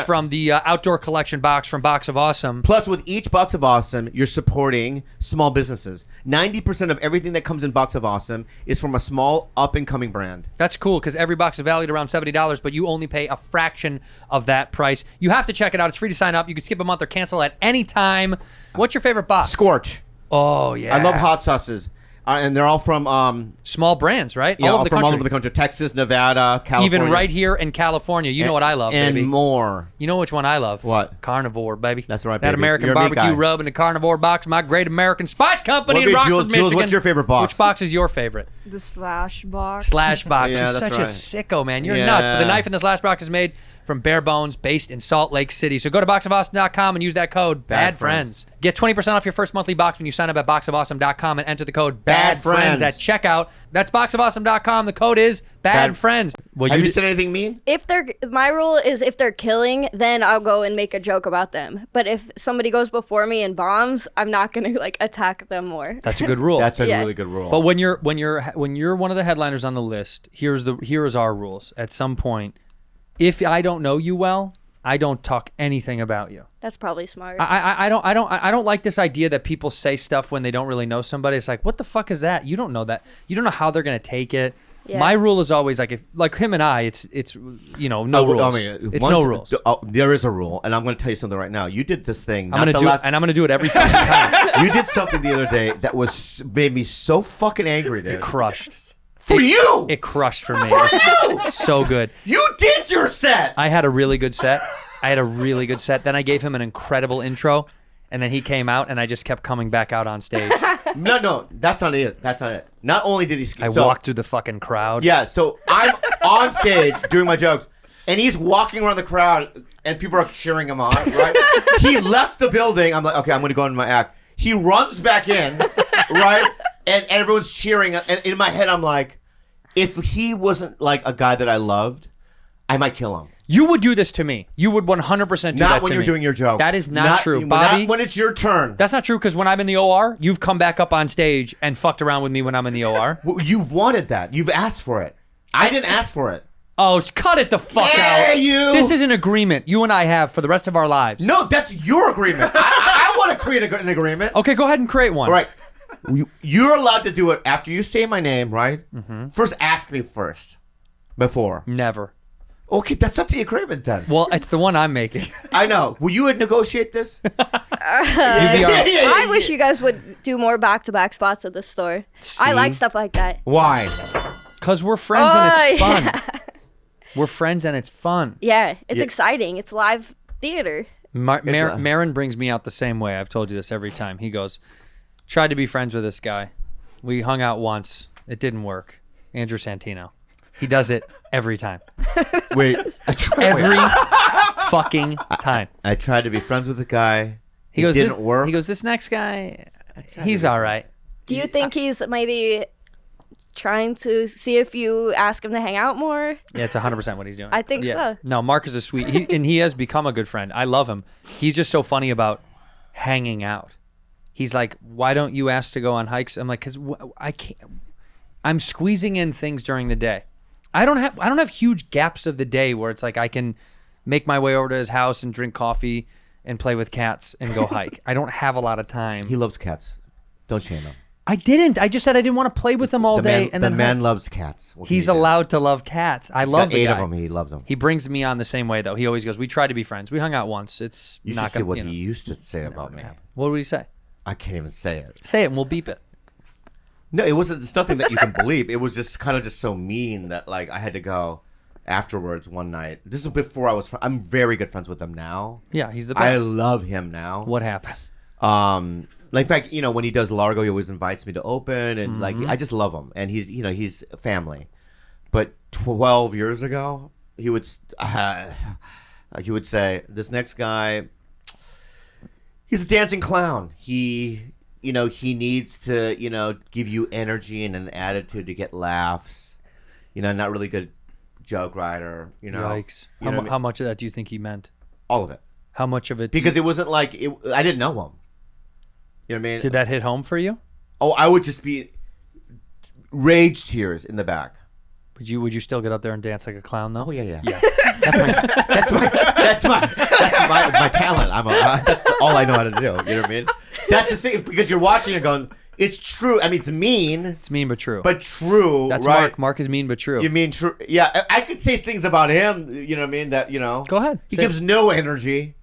From the outdoor collection box from Box of Awesome. Plus, with each Box of Awesome, you're supporting small businesses. 90% of everything that comes in Box of Awesome is from a small up-and-coming brand. That's cool because every box is valued around $70, but you only pay a fraction of that price. You have to check it out. It's free to sign up. You can skip a month or cancel at any time. What's your favorite box? Scorch. Oh, yeah. I love hot sauces. And they're all from small brands, right? yeah, all over the from country. all over the country. Texas, Nevada, California. Even right here in California. You know what I love, and baby. more. You know which one I love? What? Carnivore, baby. That's right, That baby. American You're a meat barbecue guy. rub in the Carnivore box. My Great American Spice Company in What Rockford, Jules, Michigan. what's your favorite box? Which box is your favorite? The slash box. Slash box. Yeah, You're that's such a right. sicko, man. You're Yeah. nuts. But the knife in the slash box is made from bare bones, based in Salt Lake City. So go to boxofawesome.com and use that code Bad BADFRIENDS. Get 20% off your first monthly box when you sign up at boxofawesome.com and enter the code BADFRIENDS at checkout. That's boxofawesome.com. The code is BADFRIENDS. Well, Have you said anything mean? My rule is if they're killing, then I'll go and make a joke about them. But if somebody goes before me and bombs, I'm not gonna like attack them more. That's a good rule. That's a Yeah. really good rule. But when you're one of the headliners on the list, here is our rules. At some point, if I don't know you well, I don't talk anything about you. That's probably smart. I don't like this idea that people say stuff when they don't really know somebody. It's like, what the fuck is that? You don't know that. You don't know how they're gonna take it. Yeah. My rule is always like, if like him and I, it's no rules. It's no rules. There is a rule, and I'm going to tell you something right now. You did this thing. I'm gonna do it every fucking time. You did something the other day that made me so fucking angry, dude. It crushed. For you! It crushed for me. For you! So good. You did your set! I had a really good set. Then I gave him an incredible intro, and then he came out, and I just kept coming back out on stage. No, that's not it. Not only did he skip, I walked through the fucking crowd. Yeah, so I'm on stage doing my jokes, and he's walking around the crowd, and people are cheering him on, right? He left the building. I'm like, okay, I'm going to go into my act. He runs back in, right? And everyone's cheering. And in my head, I'm like, if he wasn't like a guy that I loved, I might kill him. You would do this to me. You would 100% do that to me. Not when you're doing your jokes. That is not true, Bobby. Not when it's your turn. That's not true, because when I'm in the OR, you've come back up on stage and fucked around with me when I'm in the OR. Well, you've wanted that. You've asked for it. I didn't ask for it. Oh, cut it the fuck out. You. This is an agreement you and I have for the rest of our lives. No, that's your agreement. I want to create an agreement. Okay, go ahead and create one. All right. You're allowed to do it after you say my name, right? Mm-hmm. First, ask me first. Before. Never. Okay, that's not the agreement then. Well, it's the one I'm making. I know. Will you negotiate this? I wish you guys would do more back-to-back spots at the store. I like stuff like that. Why? Because we're friends and it's fun. We're friends and it's fun. Yeah, it's exciting. It's live theater. Marin brings me out the same way. I've told you this every time. He goes, tried to be friends with this guy. We hung out once. It didn't work. Andrew Santino. He does it every time. Wait. Every fucking time. I tried to be friends with the guy. He goes, didn't work. He goes, this next guy, he's all right. Do you think he's maybe trying to see if you ask him to hang out more? Yeah, it's 100% what he's doing. I think so. No, Mark is a sweet, and he has become a good friend. I love him. He's just so funny about hanging out. He's like, why don't you ask to go on hikes? I'm like, because I can't. I'm squeezing in things during the day. I don't have huge gaps of the day where it's like I can make my way over to his house and drink coffee and play with cats and go hike. I don't have a lot of time. He loves cats. Don't shame him. I didn't. I just said I didn't want to play with them all day. The man loves cats. He's allowed to love cats. I love the guy. He's got 8 of them. He loves them. He brings me on the same way though. He always goes, "We tried to be friends. We hung out once. It's you not should see gonna." what he used to say about me. What would he say? I can't even say it. Say it and we'll beep it. No, it wasn't. It's nothing that you can believe. It was just kind of just so mean that like I had to go afterwards one night. This is before I was. I'm very good friends with him now. Yeah, he's the best. I love him now. What happened? Like in fact, when he does Largo, he always invites me to open, and like I just love him, and he's family. But 12 years ago, he would say, "This next guy, he's a dancing clown. He needs to, give you energy and an attitude to get laughs. Not really good joke writer. Yikes! How much of that do you think he meant? All of it. How much of it? Because it wasn't like I didn't know him. You know what I mean? Did that hit home for you? Oh, I would just be rage tears in the back. Would you still get up there and dance like a clown though? Oh yeah. That's my talent. That's all I know how to do. You know what I mean? That's the thing, because you're watching and going, it's true. I mean, it's mean. It's mean but true. But true. That's right? Mark. Mark is mean but true. You mean true? Yeah, I could say things about him. You know what I mean? That Go ahead. He gives no energy.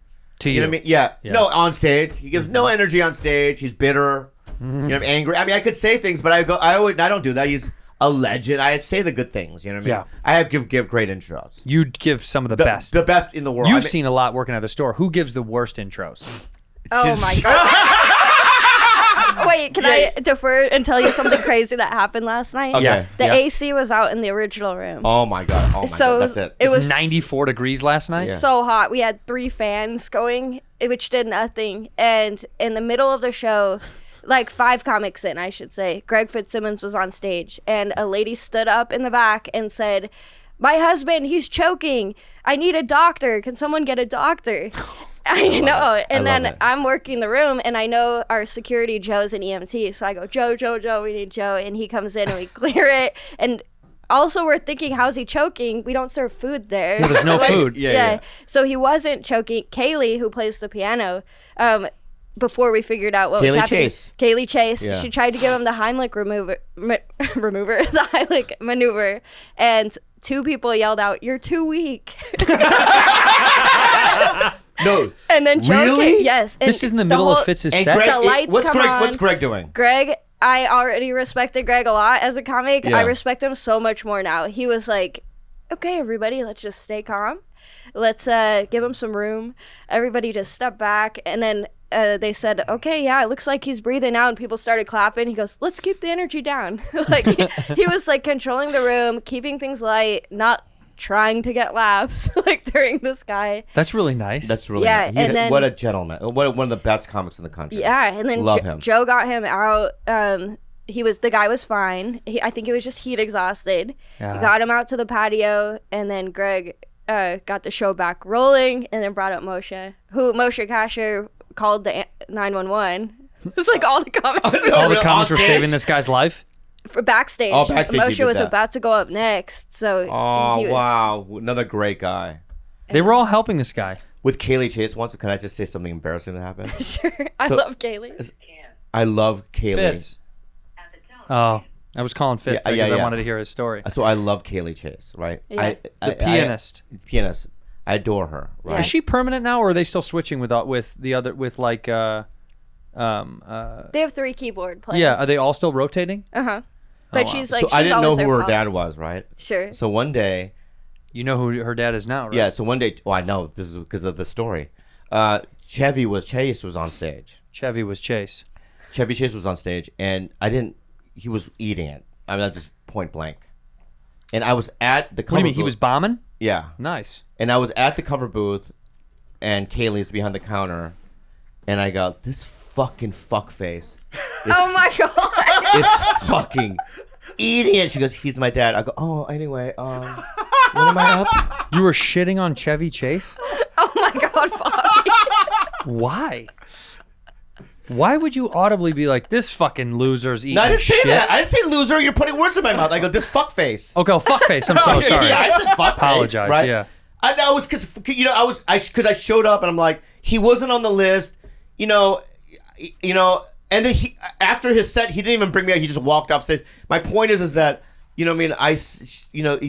To you. You know what I mean? Yeah. Yeah. No, on stage. He gives no energy on stage. He's bitter. You know, I'm angry. I mean, I could say things, but I don't do that. He's a legend. I'd say the good things. You know what I mean? Yeah. I have give great intros. You'd give some of the best. The best in the world. You've seen a lot working at the store. Who gives the worst intros? Oh my god. Wait, can I defer and tell you something crazy that happened last night? Okay. Yeah. The AC was out in the original room. Oh my god. So That's it. it was 94 degrees last night. Yeah. so hot. We had 3 fans going, which did nothing. And in the middle of the show, like 5 comics in, I should say, Greg Fitzsimmons was on stage, and a lady stood up in the back and said, "My husband, he's choking. I need a doctor. Can someone get a doctor?" I know. And then I'm working the room, and I know our security, Joe's an EMT. So I go, Joe, we need Joe. And he comes in and we clear it. And also we're thinking, how's he choking? We don't serve food there. Well, there's no food. Yeah. So he wasn't choking. Kaylee, who plays the piano, before we figured out what was happening. Kaylee Chase. Yeah. She tried to give him the Heimlich the Heimlich maneuver. And 2 people yelled out, "You're too weak." No. And then Joe Really? yes. And This is in the middle of Fitz's And set. Greg, The lights come on. What's Greg doing? Greg, I already respected Greg a lot as a comic. Yeah. I respect him so much more now. He was like, "Okay, everybody, let's just stay calm. Let's give him some room. Everybody just step back." And then they said, "Okay, yeah, it looks like he's breathing out." And people started clapping. He goes, "Let's keep the energy down." Like he was like controlling the room, keeping things light, not trying to get laughs like during this guy. That's really nice. That's really Yeah, nice. and then- What a gentleman. One of the best comics in the country. Yeah, and then Love him. Joe got him out. The guy was fine. I think he was just heat exhausted. Yeah. He got him out to the patio, and then Greg got the show back rolling, and then brought up Moshe Kasher called the 911. It's like all the comics. All the comments were On stage? saving this guy's life. For backstage. Oh, backstage he Moshe did was that. about to go up next, so Oh, he was, wow. Another great guy. They were all helping this guy. With Kaylee Chase once, can I just say something embarrassing that happened? Sure, I So- love Kaylee. I love Kaylee. Fitz. Oh, I was calling Fitz Yeah, because I yeah. wanted to hear his story. So I love Kaylee Chase, right? Yeah. The pianist. Pianist. I adore her, right? Is she permanent now, or are they still switching with the other They have 3 keyboard players. Yeah, are they all still rotating? Uh-huh. But wow. she's like, So I she's didn't know always who their her pop. dad was, right? Sure. So one day, You know who her dad is now, right? yeah. So one day, well, I know this is because of the story. Chase was on stage. Chevy was Chase. Chevy Chase was on stage, and he was eating it. I mean, that's just point blank. And I was at the cover What do you mean? He booth. was bombing? Yeah. Nice. And I was at the cover booth, and Kaylee's behind the counter, and I go, "This fucking fuckface Oh my god. is fucking eating it." She goes, "He's my dad." I go, "Oh, anyway, when am I up?" You were shitting on Chevy Chase? Oh my god, Bobby. Why? Why would you audibly be like, "This fucking loser's eating No, I didn't say shit"? that. I didn't say loser. You're putting words in my mouth. I go, "This fuckface." Okay, fuckface. I'm so sorry. Yeah, I said fuckface. Apologize, Right? yeah. I was because I showed up and I'm like, he wasn't on the list, and then after his set he didn't even bring me out. He just walked off stage. My point is that you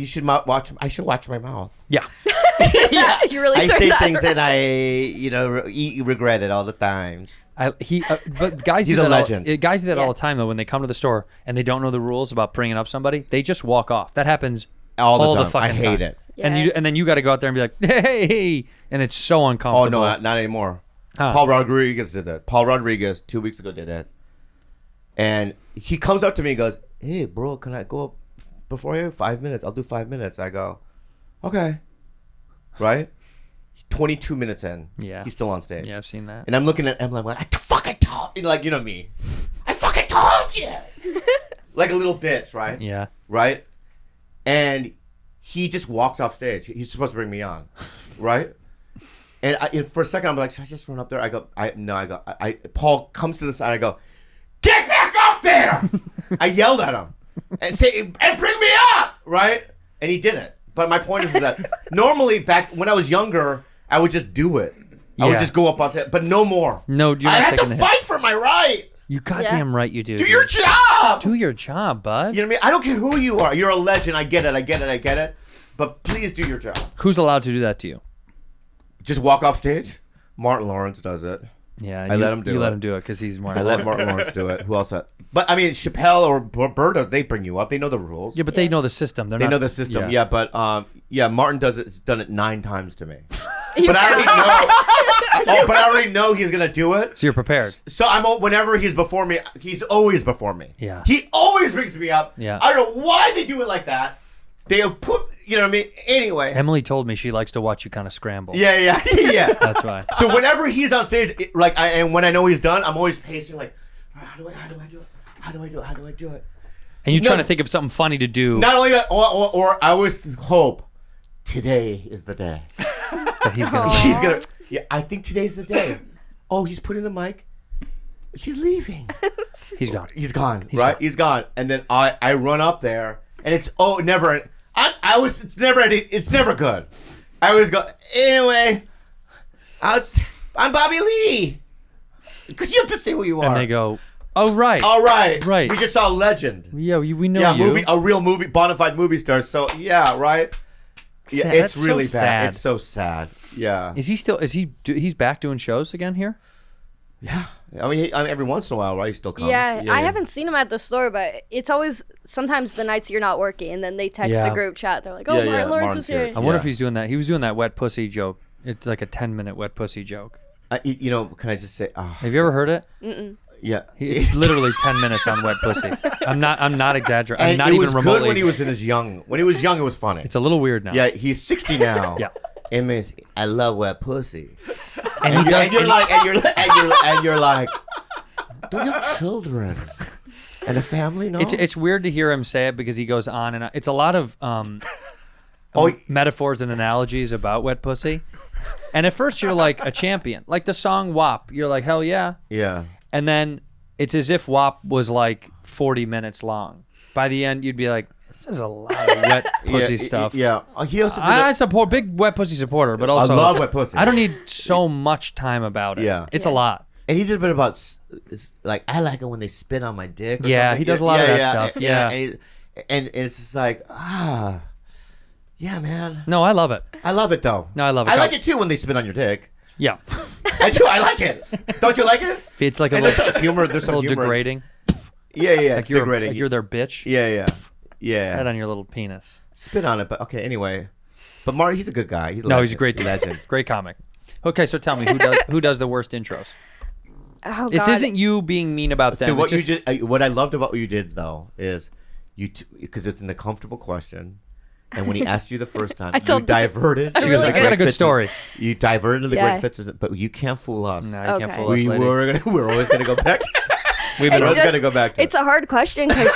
should watch. I should watch my mouth. Yeah. Yeah, You really I turned say that things around. and I regret it all the times. But guys He's do a that legend. Guys do that Yeah. all the time though. When they come to the store and they don't know the rules about bringing up somebody, they just walk off. That happens All the time. fucking I hate time. it. Yeah. And then you got to go out there and be like, "Hey," and it's so Oh uncomfortable. no, not anymore. Huh. Paul Rodriguez did that. Paul Rodriguez 2 weeks ago did it, and he comes up to me and goes, "Hey, bro, can I go up before you? 5 minutes. I'll do 5 minutes." I go, "Okay." Right? 22 minutes in. Yeah. He's still on stage. Yeah, I've seen that. And I'm looking at him like, "I fucking told you," like, you know me. "I fucking told you." Like a little bitch, right? Yeah. Right? And he just walks off stage. He's supposed to bring me on, right? And for a second, I'm like, "Should I just run up there?" Paul comes to the side. I go, "Get back up there!" I yelled at him and bring me up, right? And he didn't. But my point is that normally back when I was younger, I would just do it. I would Yeah. just go up on stage, but no more. No, you're I not had taking to the hit. fight for my right. You goddamn right you do. Do dude. your job. Do your job, bud. You know what I mean? I don't care who you are. You're a legend. I get it. But please do your job. Who's allowed to do that to you? Just walk off stage. Martin Lawrence does it. Yeah, I let him do it. You let him do it because he's more. I let Martin Lawrence do it. Who else? But I mean, Chappelle or Berto, they bring you up. They know the rules. Yeah, but they know the system. They know the system. Yeah, but Martin does it. It's done it 9 times to me. But I already know. But I already know he's gonna do it. So you're prepared. So whenever he's before me, he's always before me. Yeah. He always brings me up. Yeah. I don't know why they do it like that. They put, you know what I mean? Anyway. Emily told me she likes to watch you kind of scramble. Yeah. That's why. So whenever he's on stage, and when I know he's done, I'm always pacing like, how do I do it? How do I do it? And you're trying to think of something funny to do. Not only that, or I always hope today is the day. That he's gonna. Yeah, I think today's the day. Oh, he's putting the mic. He's leaving. He's gone. He's gone. He's gone. And then I run up there, and it's never. It's never good. I always go, anyway, I'm Bobby Lee. Because you have to say who you are. And they go, oh, right. All right. Right. We just saw Legend. Yeah, we know you. A real movie, bona fide movie star. So, yeah, right? Yeah, Sad. it's That's really so bad. sad. It's so sad. Yeah. He's back doing shows again here? Yeah. I mean, every once in a while, right? He still comes. Yeah, I haven't seen him at the store, but it's always sometimes the nights you're not working, and then they text the group chat. They're like, "Oh, Martin Lawrence is here." I wonder if he's doing that. He was doing that wet pussy joke. It's like a 10-minute wet pussy joke. Can I just say? Have you ever heard it? Mm-mm. Yeah, it's literally 10 minutes on wet pussy. I'm not exaggerating. I'm not it even was remotely. good when he was in his young. When he was young, it was funny. It's a little weird now. Yeah, he's 60 now. Yeah. It means I love wet pussy. And you're like, don't you have children and a family? No. It's weird to hear him say it because he goes on and on. It's a lot of metaphors and analogies about wet pussy. And at first you're like a champion, like the song WAP. You're like, hell yeah. Yeah. And then it's as if WAP was like 40 minutes long. By the end, you'd be like, this is a lot of wet pussy stuff. Yeah. He also I support big wet pussy supporter, but also I love wet pussy. I don't need so much time about it. Yeah. It's a lot. And he did a bit about like I like it when they spit on my dick. Or yeah, something. he does a lot of that stuff. Yeah. And it's just like yeah, man. No, I love it. I love it though. No, I love it. I like it too when they spit on your dick. Yeah. I do. I like it. Don't you like it? It's like a there's little some humor. There's some little humor. degrading. Yeah. Like degrading. you're their bitch. Yeah. Right on your little penis. Spit on it, but okay. Anyway, but Marty, he's a good guy. He's a great legend. Great comic. Okay, so tell me who does the worst intros? Oh, this God. isn't you being mean about them. So what I loved about what you did though is because it's an uncomfortable question. And when he asked you the first time, you diverted. She goes, I got a good story. You diverted to the great fits, but you can't fool us. No, you can't fool us, lady. We're always going to go back. We're always going to go back to It's a hard question because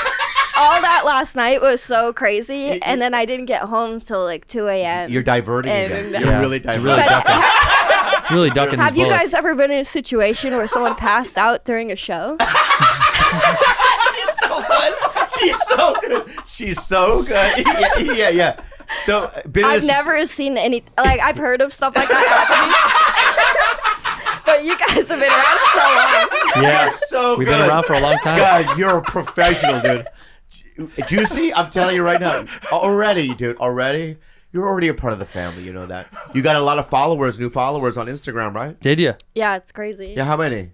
all that last night was so crazy, and then I didn't get home till like 2 a.m. You're diverting again. You're really diverting. Really ducking Have these you bullets. guys ever been in a situation where someone passed out during a show? It's so good. She's so good. Yeah. So I've never seen any. Like I've heard of stuff like that happening, but you guys have been around so long. Yeah, you're so we've good. been around for a long time. God, you're a professional, dude. Juicy, I'm telling you right now. Already, dude. You're already a part of the family. You know that. You got a lot of new followers on Instagram, right? Did you? Yeah, it's crazy. Yeah, how many?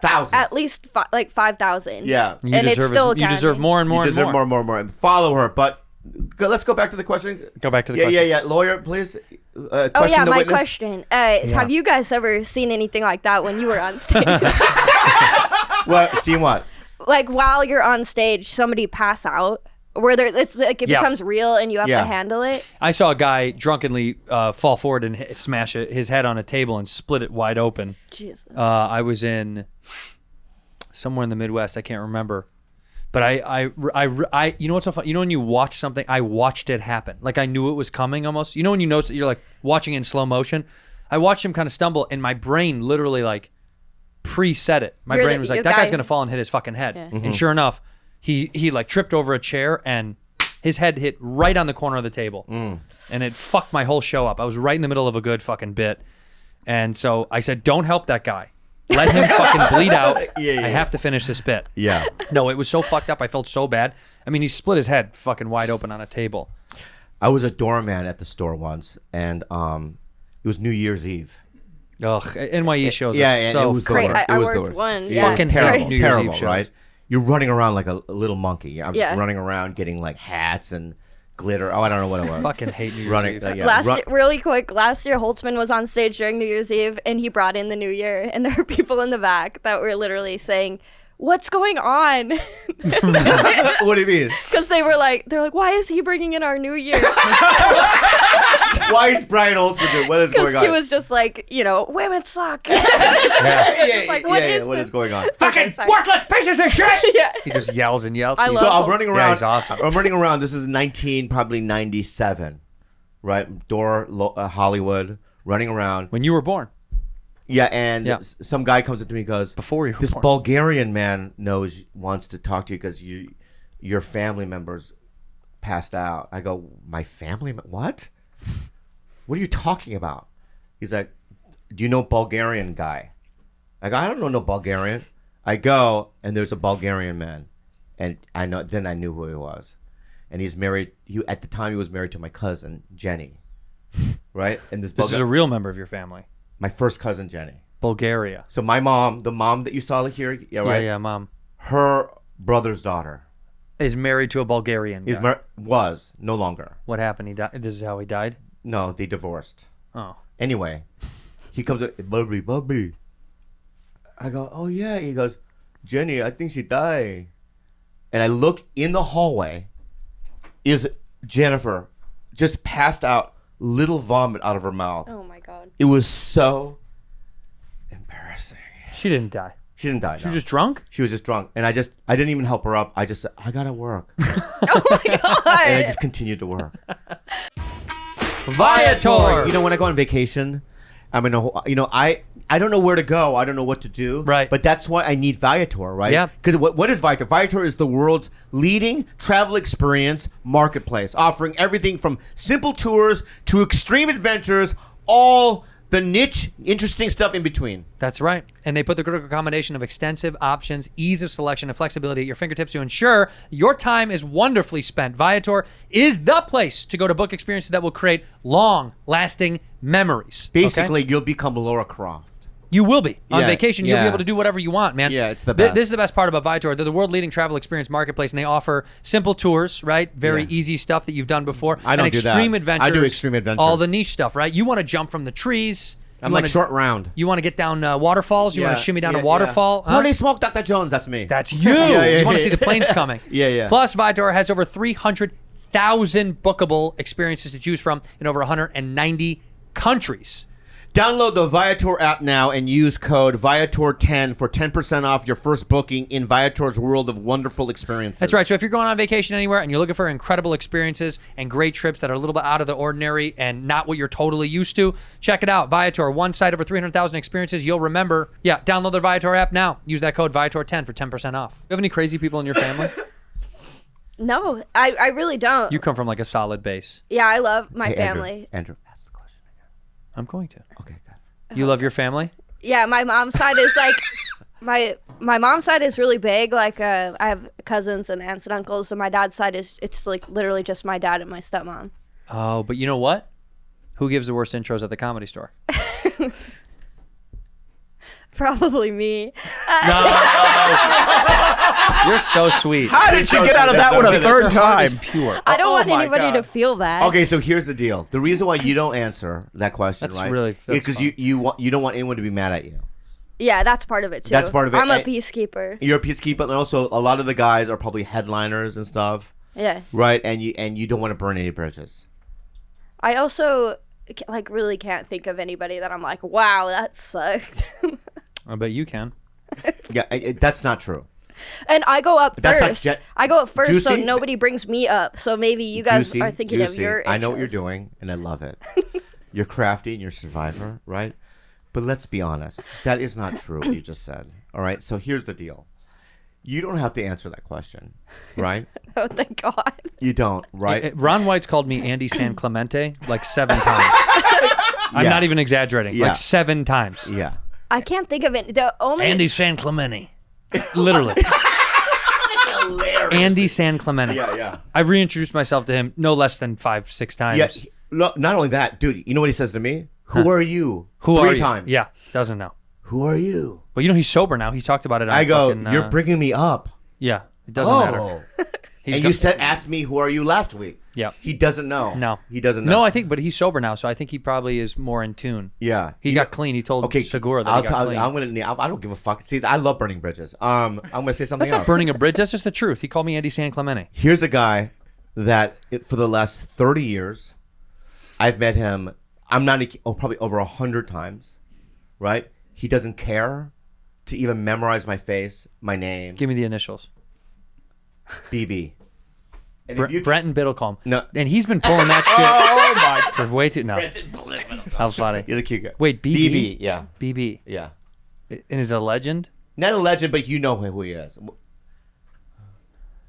Thousands. At least like 5,000. Yeah. You deserve more and more. You deserve more. And follow her. But let's go back to the question. Go back to the question. Yeah. Lawyer, please. My question. Have you guys ever seen anything like that when you were on stage? What? Seen what? Like while you're on stage, somebody pass out? Where it's like it becomes real and you have to handle it. I saw a guy drunkenly fall forward and smash his head on a table and split it wide open. Jesus. I was in somewhere in the Midwest. I can't remember, but I you know what's so fun? You know when you watch something, I watched it happen. Like I knew it was coming almost. You know when you notice that you're like watching in slow motion. I watched him kind of stumble, and my brain literally like preset it. My brain was like, that guy's gonna fall and hit his fucking head. Yeah. And sure enough. He like tripped over a chair and his head hit right on the corner of the table. And it fucked my whole show up. I was right in the middle of a good fucking bit. And so I said, don't help that guy. Let him fucking bleed out. I have to finish this bit. Yeah. No, it was so fucked up. I felt so bad. I mean, he split his head fucking wide open on a table. I was a doorman at the store once, and it was New Year's Eve. Ugh, NYE shows Yeah, are and so it was the Great. worst. I It was the worked worst. one. Yeah, Fucking terrible, New Year's terrible, Eve shows. right? You're running around like a little monkey. I'm just Yeah. running around getting like hats and glitter. Oh, I don't know what it was. fucking hate New Year's running. Eve. Really quick, last year Holtzman was on stage during New Year's Eve and he brought in the new year and there were people in the back that were literally saying, "What's going on?" What do you mean? Because they're like, why is he bringing in our new year? Why is Brian Holtzman doing? What is going Because on? he was just like, women suck. yeah, like, what is what this? is going on? Fucking sorry. worthless pieces of shit! Yeah. He just yells and yells. I So love I'm running Yeah, around. he's awesome. I'm running around. This is probably 97, right? Hollywood, running around. When you were born. Yeah, and Yeah. some guy comes up to me and goes, Before you were this born. Bulgarian man wants to talk to you because your family members passed out. I go, my family? What? What are you talking about? He's like, do you know Bulgarian guy? I go, I don't know no Bulgarian. I go, and there's a Bulgarian man, and I knew who he was, and he's married. At the time he was married to my cousin Jenny, right? And This is a real member of your family. my first cousin Jenny. Bulgaria. So my mom, the mom that you saw here, yeah, right? Yeah, mom. Her brother's daughter Is married to a Bulgarian guy. was no longer. What happened? He died. This is how he died? No, they divorced. Oh. Anyway, he comes up, Bubby. I go, oh yeah. He goes, Jenny, I think she died. And I look in the hallway, is Jennifer just passed out, little vomit out of her mouth. Oh my God. It was so embarrassing. She didn't die. She didn't die. She was just drunk? She was just drunk. And I didn't even help her up. I just said, I gotta work. Oh my God. And I just continued to work. Viator. You know, when I go on vacation, I don't know where to go. I don't know what to do. Right. But that's why I need Viator, right? Yeah. Because what is Viator? Viator is the world's leading travel experience marketplace, offering everything from simple tours to extreme adventures, all the niche, interesting stuff in between. That's right. And they put the critical combination of extensive options, ease of selection, and flexibility at your fingertips to ensure your time is wonderfully spent. Viator is the place to go to book experiences that will create long-lasting memories. Basically, you'll become Laura Croft. You will be. On Yeah, vacation, you'll be yeah. able to do whatever you want, man. Yeah, it's the best. This is the best part about Viator. They're the world-leading travel experience marketplace, and they offer simple tours, right? Very Yeah. easy stuff that you've done before. I don't and do that. extreme adventures. I do extreme adventures. All the niche stuff, right? You want to jump from the trees. I'm You like wanna- short round. You want to get down waterfalls? You want to shimmy down a waterfall? Yeah. Huh? Holy smoke, Dr. Jones, that's me. That's you. Yeah, You want to yeah. see the planes coming. Yeah. Plus, Viator has over 300,000 bookable experiences to choose from in over 190 countries. Download the Viator app now and use code Viator10 for 10% off your first booking in Viator's world of wonderful experiences. That's right. So if you're going on vacation anywhere and you're looking for incredible experiences and great trips that are a little bit out of the ordinary and not what you're totally used to, check it out. Viator, one site, over 300,000 experiences you'll remember. Yeah, download the Viator app now. Use that code Viator10 for 10% off. You have any crazy people in your family? No, I really don't. You come from like a solid base. Yeah, I love my Hey, family. Andrew, ask the question again. I'm going to. Okay, good. You love your family? Yeah, my mom's side is like my mom's side is really big. Like I have cousins and aunts and uncles, and my dad's side it's like literally just my dad and my stepmom. Oh, but you know what? Who gives the worst intros at the Comedy Store? Probably me. You're so sweet. How did she get out of that one a third time? It's pure. I don't want my anybody to God. feel that. Okay, so here's the deal. The reason why you don't answer that question, That's right? really- is that's because fun. you don't want anyone to be mad at you. Yeah, that's part of it too. That's part of it. I'm a And- peacekeeper. You're a peacekeeper, and also a lot of the guys are probably headliners and stuff, Yeah. right? And you don't want to burn any bridges. I also like really can't think of anybody that I'm like, wow, that sucked. I bet you can. Yeah, that's not true. And I go up That's not first. jet- I go up first, so Juicy? nobody brings me up. So maybe you guys Juicy, are thinking of juicy. your I know what you're intros. doing, and I love it. You're crafty and you're a survivor, right? But let's be honest. That is not true what you just said. All right? So here's the deal. You don't have to answer that question, right? Oh, thank God. You don't, right? Ron White's called me Andy San Clemente like 7 times. I'm Yeah. not even exaggerating. Yeah. Like 7 times. Yeah. I can't think of it. The only Andy San Clemente. Literally. Andy San Clemente. Yeah. I've reintroduced myself to him no less than 5-6 times. Yeah. Not only that, dude, you know what he says to me? Who are you? Who Three are you? times. Yeah, doesn't know. Who are you? Well, you know he's sober now. He's talked about it. On I go, fucking, you're bringing me up. Yeah, it doesn't matter. And you asked me, who are you last week? Yeah. He doesn't know. No. He doesn't know. No, I think, but he's sober now, so I think he probably is more in tune. Yeah. He got clean. He told Segura that he got clean. I don't give a fuck. See, I love burning bridges. I'm going to say something That's else. not burning a bridge. That's just the truth. He called me Andy San Clemente. Here's a guy that for the last 30 years, I've met him, probably over 100 times, right? He doesn't care to even memorize my face, my name. Give me the initials. BB. And Brenton Biddlecombe. No. And he's been pulling that shit for way too... No. How funny. He's a cute guy. Wait, BB? BB, yeah. BB. Yeah. And is a legend? Not a legend, but you know who he is.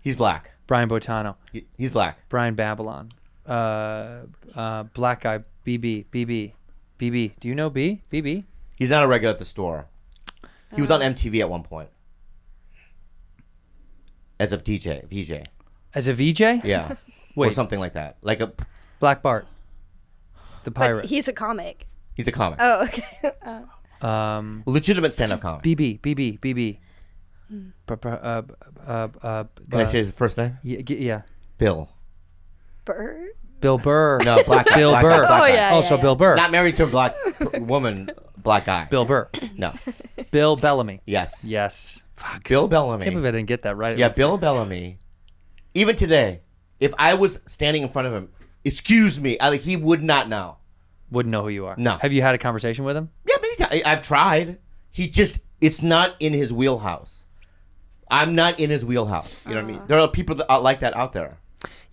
He's black. Brian Botano. He's black. Brian Babylon. Black guy. BB. Do you know B? BB? He's not a regular at the store. He was on MTV at one point. As a VJ. As a VJ? Yeah. Wait. Or something like that. Like a... Black Bart. The pirate. But he's a comic. He's a comic. Oh, okay. Legitimate stand-up comic. BB. Can I say his first name? Yeah. Bill. Burr? Bill Burr. No, black guy. Bill black Burr. Guy, black Oh, guy. yeah. Oh, so Bill Burr. Not married to a black woman, black guy. Bill Burr. No. Bill Bellamy. Yes. Yes. Fuck. Bill I Bellamy. can't believe I didn't get that right. Yeah, Bill Bellamy. Even today, if I was standing in front of him, excuse me, he would not know. Wouldn't know who you are. No. Have you had a conversation with him? Yeah, many times. I've tried. It's not in his wheelhouse. I'm not in his wheelhouse. You know what I mean? There are people that are like that out there.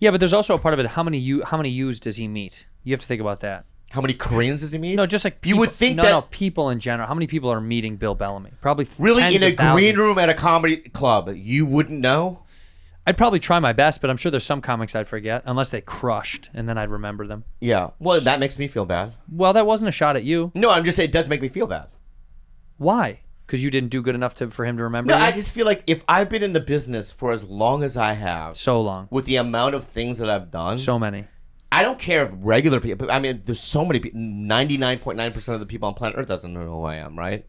Yeah, but there's also a part of it. How many U's does he meet? You have to think about that. How many Koreans does he meet? No, just like people. You would think no, people in general. How many people are meeting Bill Bellamy? Probably really tens in a of thousands. green room at a comedy club. You wouldn't know. I'd probably try my best, but I'm sure there's some comics I'd forget unless they crushed, and then I'd remember them. Yeah. Well, that makes me feel bad. Well, that wasn't a shot at you. No, I'm just saying it does make me feel bad. Why? Because you didn't do good enough for him to remember No, you? I just feel like if I've been in the business for as long as I have, So long. with the amount of things that I've done, So many. I don't care if regular people. I mean, there's so many people. 99.9% of the people on planet Earth doesn't know who I am, right?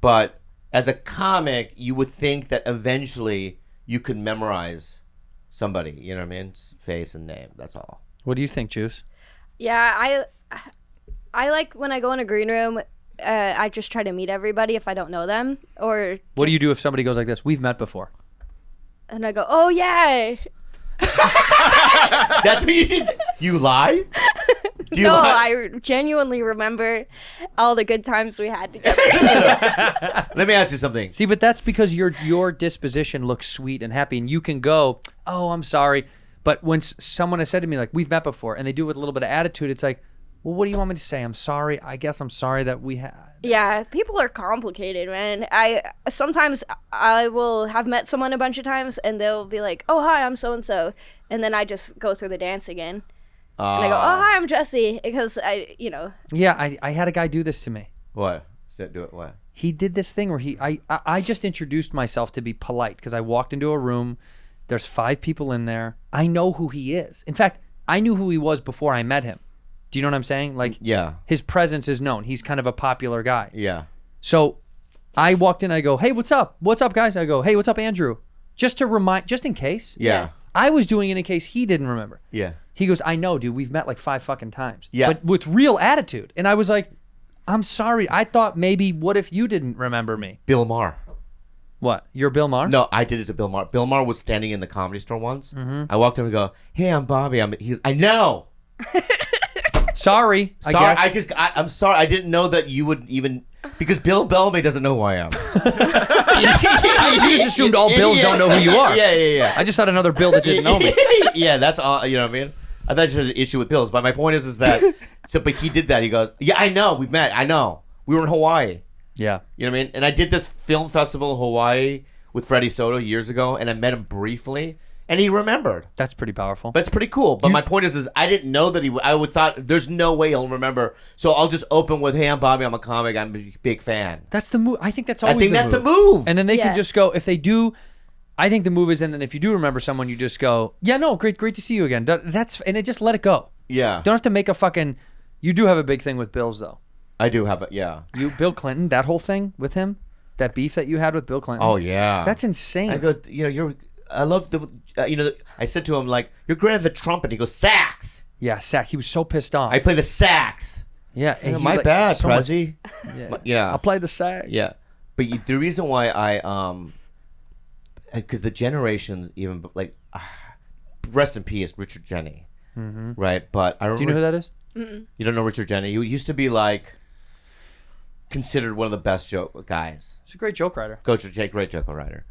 But as a comic, you would think that eventually you could memorize somebody. You know what I mean? Face and name. That's all. What do you think, Juice? Yeah, I like when I go in a green room, I just try to meet everybody if I don't know them. Or What do you do if somebody goes like this? We've met before. and I go, oh yeah. That's what you did. You lie? Do you No, lie? I genuinely remember all the good times we had together. Let me ask you something. See, but that's because your disposition looks sweet and happy, and you can go, oh, I'm sorry. But when someone has said to me, like, we've met before, and they do it with a little bit of attitude, it's like, well, what do you want me to say? I'm sorry. I guess I'm sorry that we had. Yeah, people are complicated, man. Sometimes I will have met someone a bunch of times, and they'll be like, "Oh, hi, I'm so and so," and then I just go through the dance again, and I go, "Oh, hi, I'm Jessie," because Yeah, I had a guy do this to me. What? Do it what? He did this thing where I just introduced myself to be polite because I walked into a room. There's 5 people in there. I know who he is. In fact, I knew who he was before I met him. Do you know what I'm saying? Like, Yeah. his presence is known. He's kind of a popular guy. Yeah. So I walked in, I go, hey, what's up? What's up, guys? I go, hey, what's up, Andrew? Just in case. Yeah. I was doing it in case he didn't remember. Yeah. He goes, I know, dude. We've met like 5 fucking times. Yeah. But with real attitude. And I was like, I'm sorry. I thought maybe, what if you didn't remember me? Bill Maher. What? You're Bill Maher? No, I did it to Bill Maher. Bill Maher was standing in the Comedy Store once. Mm-hmm. I walked in and go, hey, I'm Bobby. I know. Sorry. Sorry, I guess. I'm sorry. I didn't know that you would even, because Bill Bellamy doesn't know who I am. You just assumed all Bills don't know who you are. Yeah. I just had another Bill that didn't know me. Yeah, that's all. You know what I mean? I thought you had an issue with Bills, but my point is that. But he did that. He goes, yeah, I know. We've met. I know. We were in Hawaii. Yeah. You know what I mean? And I did this film festival in Hawaii with Freddie Soto years ago, and I met him briefly, and he remembered. That's pretty powerful. That's pretty cool. But my point is I didn't know that I would thought there's no way he'll remember. So I'll just open with, hey, I'm Bobby. I'm a comic. I'm a big fan. That's the move. I think that's always the move. And then they Yeah. can just go, if they do, I think the move is, and then if you do remember someone, you just go, yeah, no, great to see you again. And it just let it go. Yeah. Don't have to make a fucking, You do have a big thing with Bills, though. I do have it. Yeah. Bill Clinton, that whole thing with him, that beef that you had with Bill Clinton. Oh yeah. That's insane. I go, I love the, I said to him like, you're great at the trumpet. He goes, sax. Yeah, sax. He was so pissed off. I play the sax. Yeah. And My bad, so much- Prezi. Yeah. I'll play the sax. Yeah. But the reason why because the generations even like, rest in peace, Richard Jeni, right? But I remember. Do you know who that is? You don't know Richard Jeni? He used to be like considered one of the best joke guys. He's a great joke writer. Great joke writer.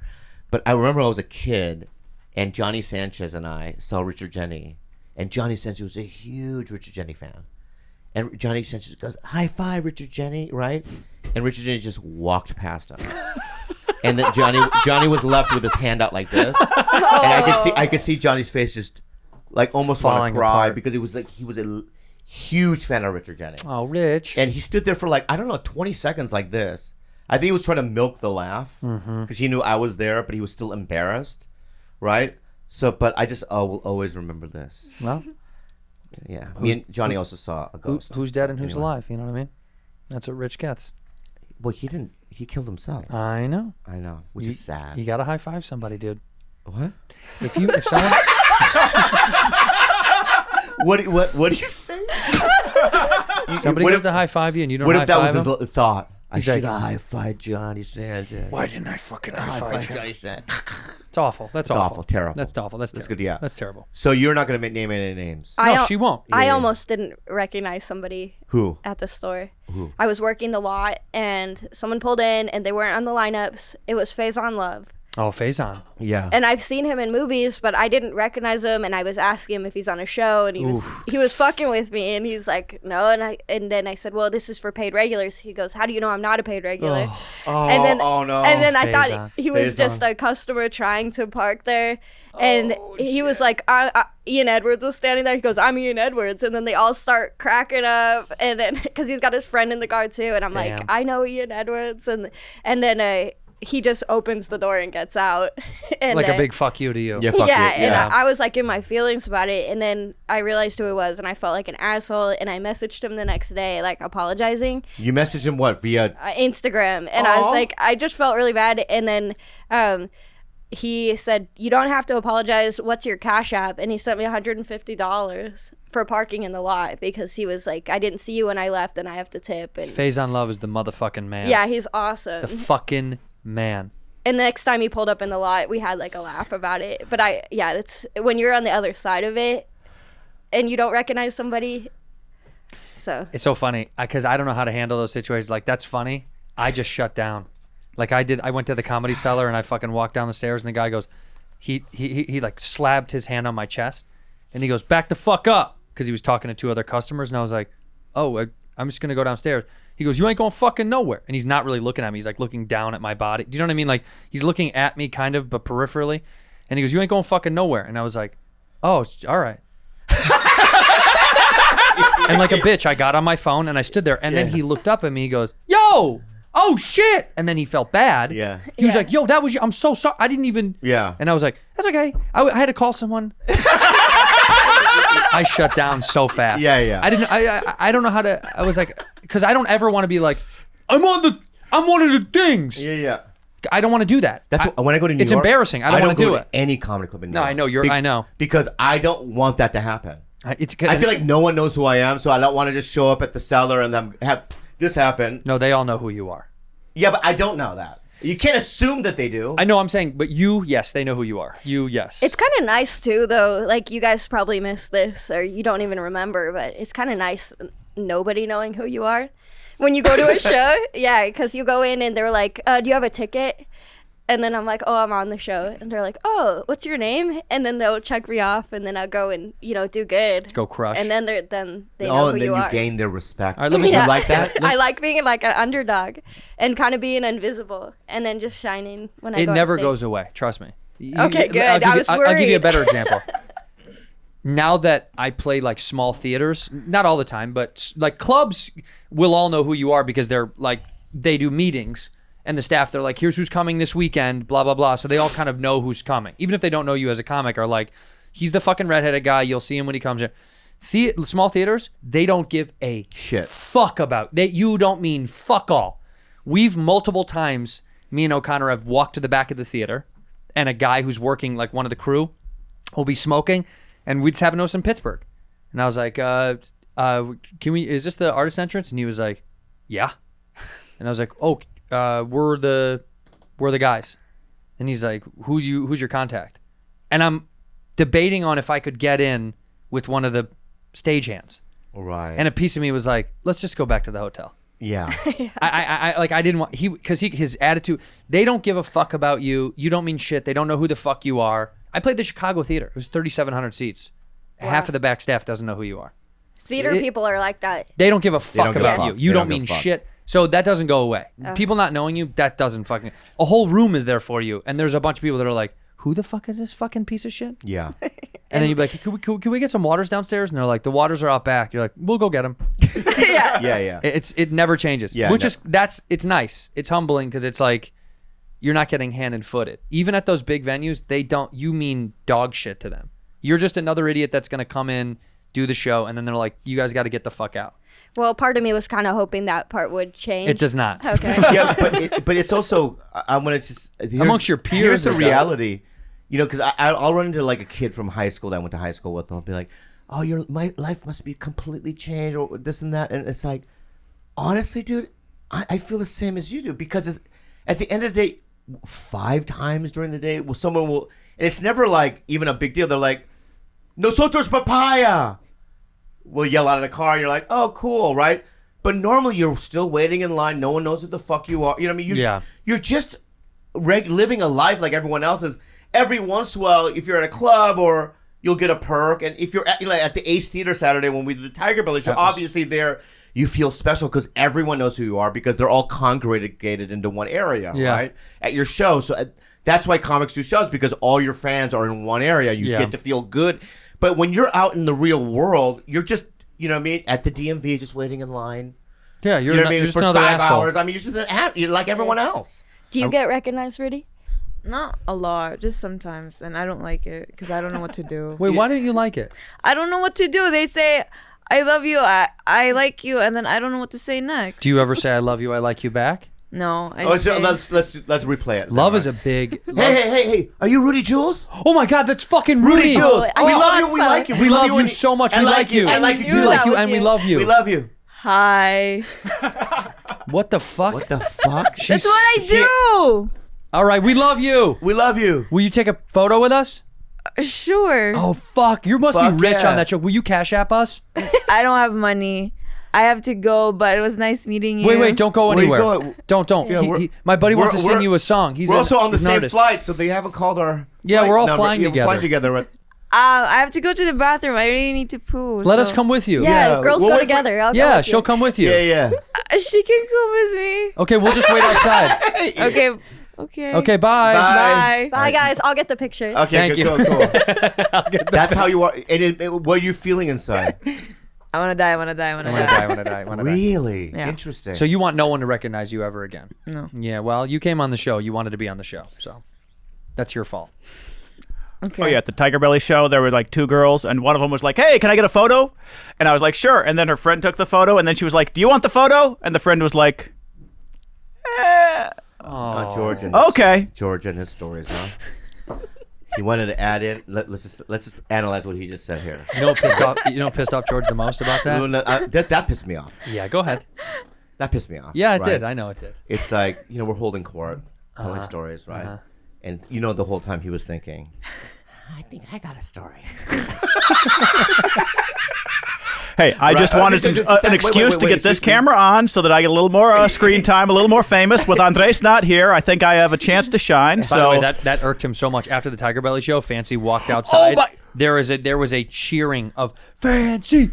But I remember I was a kid, and Johnny Sanchez and I saw Richard Jeni, and Johnny Sanchez was a huge Richard Jeni fan. And Johnny Sanchez goes, "High five, Richard Jeni," right? And Richard Jeni just walked past him. And then Johnny was left with his hand out like this, and I could see Johnny's face just like almost want Falling to cry apart. because it was like he was a huge fan of Richard Jeni. Oh, Rich. And he stood there for like, I don't know, 20 seconds like this. I think he was trying to milk the laugh because he knew I was there, but he was still embarrassed, right? So, but I just will always remember this. Well, yeah. Me and Johnny also saw a ghost. who's dead and who's Anyway. alive? You know what I mean? That's what Rich gets. Well, he didn't. He killed himself. I know. I know, which is sad. You gotta high five somebody, dude. What? If someone, What do you say? somebody What goes if- to high five you and you don't What high if that was five his him, thought? I He's should like- high five Johnny Sanchez. why didn't I fucking high five him? Johnny Sanchez. It's awful. That's It's awful. awful, terrible. That's awful. That's That's terrible. good, yeah. That's terrible. So you're not going to name any names? No, she won't. I Yeah. almost didn't recognize somebody Who? at the store. Who? I was working the lot, and someone pulled in, and they weren't on the lineups. It was Faizon Love. Oh, Faizon. Yeah. And I've seen him in movies, but I didn't recognize him. And I was asking him if he's on a show, and he was fucking with me, and he's like, no. And then I said, well, this is for paid regulars. He goes, how do you know I'm not a paid regular? And then, oh no. And then I Faizon. thought he was just a customer trying to park there, and he was like, Ian Edwards was standing there. He goes, I'm Ian Edwards, and then they all start cracking up, and then because he's got his friend in the car too, and I'm Damn. like, I know Ian Edwards, and then he just opens the door and gets out. And Like a big fuck you to you. Yeah, fuck yeah, you. and Yeah. I was like in my feelings about it, and then I realized who it was, and I felt like an asshole, and I messaged him the next day, like apologizing, You messaged him what? Via. Instagram, and I was like, I just felt really bad, and then he said, you don't have to apologize, what's your Cash App? And he sent me $150 for parking in the lot, because he was like, I didn't see you when I left, and I have to tip, and Faizon Love is the motherfucking man. yeah, he's awesome. The fucking man. And the next time he pulled up in the lot, we had like a laugh about it. But it's when you're on the other side of it and you don't recognize somebody. So It's so funny because I don't know how to handle those situations. Like, that's funny. I just shut down. Like I did. I went to the Comedy Cellar and I fucking walked down the stairs and the guy goes, he like slapped his hand on my chest and he goes, back the fuck up, because he was talking to two other customers, and I was like, oh, I'm just gonna go downstairs. He goes, you ain't going fucking nowhere. And he's not really looking at me. He's like looking down at my body. Do you know what I mean? Like, he's looking at me kind of, but peripherally. And he goes, you ain't going fucking nowhere. And I was like, oh, all right. And like a bitch, I got on my phone and I stood there. And then he looked up at me. He goes, yo, oh shit. And then he felt bad. Yeah. He was like, yo, that was you. I'm so sorry. I didn't even. Yeah. And I was like, that's okay. I had to call someone. I shut down so fast. Yeah. I don't know how to. I was like, because I don't ever want to be like, I'm one of the things. Yeah. I don't want to do that. That's when I go to New it's York. embarrassing. I don't want to do go it. to any comedy club in New No, York. I know I know. Because I don't want that to happen. I feel like no one knows who I am, so I don't want to just show up at the cellar and then have this happen. No, they all know who you are. Yeah, but I don't know that. You can't assume that they do. I know. I'm saying, but you, yes, they know who you are. You, yes. it's kind of nice too, though. Like, you guys probably missed this, or you don't even remember, but it's kind of nice nobody knowing who you are when you go to a show. Yeah, because you go in and they're like, do you have a ticket? And then I'm like, oh, I'm on the show. And they're like, oh, what's your name? And then they'll check me off, and then I'll go and, do good. Go crush. And then they know Oh, who and then you are. gain their respect. All right, let me- You like that? I like being like an underdog and kind of being invisible and then just shining when I It go on never stage. goes away. Trust me. Okay, good. I was I'll give you a worried. better example. Now that I play like small theaters, not all the time, but like clubs will all know who you are because they're like, they do meetings and the staff, they're like, here's who's coming this weekend, blah, blah, blah. So they all kind of know who's coming. Even if they don't know you as a comic, are like, he's the fucking redheaded guy. You'll see him when he comes here. Small theaters, they don't give a Shit. fuck about. You don't mean fuck all. We've multiple times, me and O'Connor have walked to the back of the theater, and a guy who's working, like one of the crew, will be smoking, and we just happen to know us in Pittsburgh. And I was like, is this the artist entrance? And he was like, yeah. And I was like, oh, we're the guys. And he's like, who's your contact? And I'm debating on if I could get in with one of the stagehands. Right. And a piece of me was like, let's just go back to the hotel. Yeah. I didn't want his attitude. They don't give a fuck about you. You don't mean shit. They don't know who the fuck you are. I played the Chicago Theater. It was 3,700 seats. Wow. Half of the back staff doesn't know who you are. Theater people are like that. They don't give a fuck about you. You don't mean shit. So that doesn't go away. People not knowing you, that doesn't fucking. A whole room is there for you, and there's a bunch of people that are like, who the fuck is this fucking piece of shit? Yeah. And then you'd be like, can we get some waters downstairs? And they're like, the waters are out back. You're like, we'll go get them. Yeah. It never changes. Yeah, It's nice. It's humbling because it's like, you're not getting hand and footed. Even at those big venues, you mean dog shit to them. You're just another idiot that's going to come in, do the show, and then they're like, you guys got to get the fuck out. Well, part of me was kind of hoping that part would change. It does not. Okay. Yeah, but it's also, I'm going to just... Amongst your peers. Here's the reality. You know, because I'll run into like a kid from high school that I went to high school with, and I'll be like, oh, my life must be completely changed, or this and that. And it's like, honestly, dude, I feel the same as you do, because at the end of the day, 5 times during the day, someone will, and it's never like even a big deal. They're like, nosotros papaya. We'll yell out of the car, and you're like, oh, cool, right? But normally you're still waiting in line. No one knows who the fuck you are. You know what I mean? You're just living a life like everyone else is. Every once in a while, if you're at a club, or you'll get a perk, and if you're at the Ace Theater Saturday when we did the Tiger Belly show, obviously there you feel special because everyone knows who you are because they're all congregated into one area, right? At your show, so that's why comics do shows, because all your fans are in one area. You get to feel good. But when you're out in the real world, you're just, you know what I mean, at the DMV, just waiting in line. Yeah, you're, you know what I mean? you're just for another 5 asshole. hours. I mean, you're like everyone else. Do you get recognized, Rudy? Not a lot, just sometimes, and I don't like it because I don't know what to do. Wait, why don't you like it? I don't know what to do. They say, I love you, I like you, and then I don't know what to say next. Do you ever say I love you, I like you back? No. Let's replay it. Love is a big... Hey, are you Rudy Jules? Oh my God, that's fucking Rudy. Jules. We love you, we like you. We love you so much, we like you. I like you too. We like you and we love you. We love you. Hi. What the fuck? What the fuck? That's what I do. All right, we love you. We love you. Will you take a photo with us? Sure. Oh, fuck. You must be rich on that show. Will you Cash App us? I don't have money. I have to go, but it was nice meeting you. Wait, don't go anywhere. Where are you going? Don't. Yeah, My buddy wants to sing you a song. We're also on the same flight, so they haven't called our Yeah, we're all flying together. We're flying together. Right? I have to go to the bathroom. I really need to poo. Let us come with you. Yeah, girls go together. I'll go with she'll you. come with you. Yeah. She can come with me. Okay, we'll just wait outside. Okay, bye. Bye, guys. I'll get the picture. Okay, Thank you. Cool. That's how you are. And what are you feeling inside? I want to die. Really? Yeah. Interesting. So you want no one to recognize you ever again? No. Yeah, well, you came on the show. You wanted to be on the show, so that's your fault. Okay. Oh yeah, at the Tiger Belly show, there were like 2 girls, and one of them was like, "Hey, can I get a photo?" And I was like, "Sure." And then her friend took the photo, and then she was like, "Do you want the photo?" And the friend was like, George and his stories, huh? He wanted to add in. Let's just analyze what he just said here. You know what pissed off George the most about that? That pissed me off. Yeah, go ahead. That pissed me off. Yeah, it right? did. I know it did. It's like, we're holding court, telling stories, right? And the whole time he was thinking, I think I got a story. Hey, I just wanted an excuse to get this camera on so that I get a little more screen time, a little more famous. With Andrés not here, I think I have a chance to shine. By the way, that irked him so much. After the Tiger Belly show, Fancy walked outside. There was a cheering of Fancy.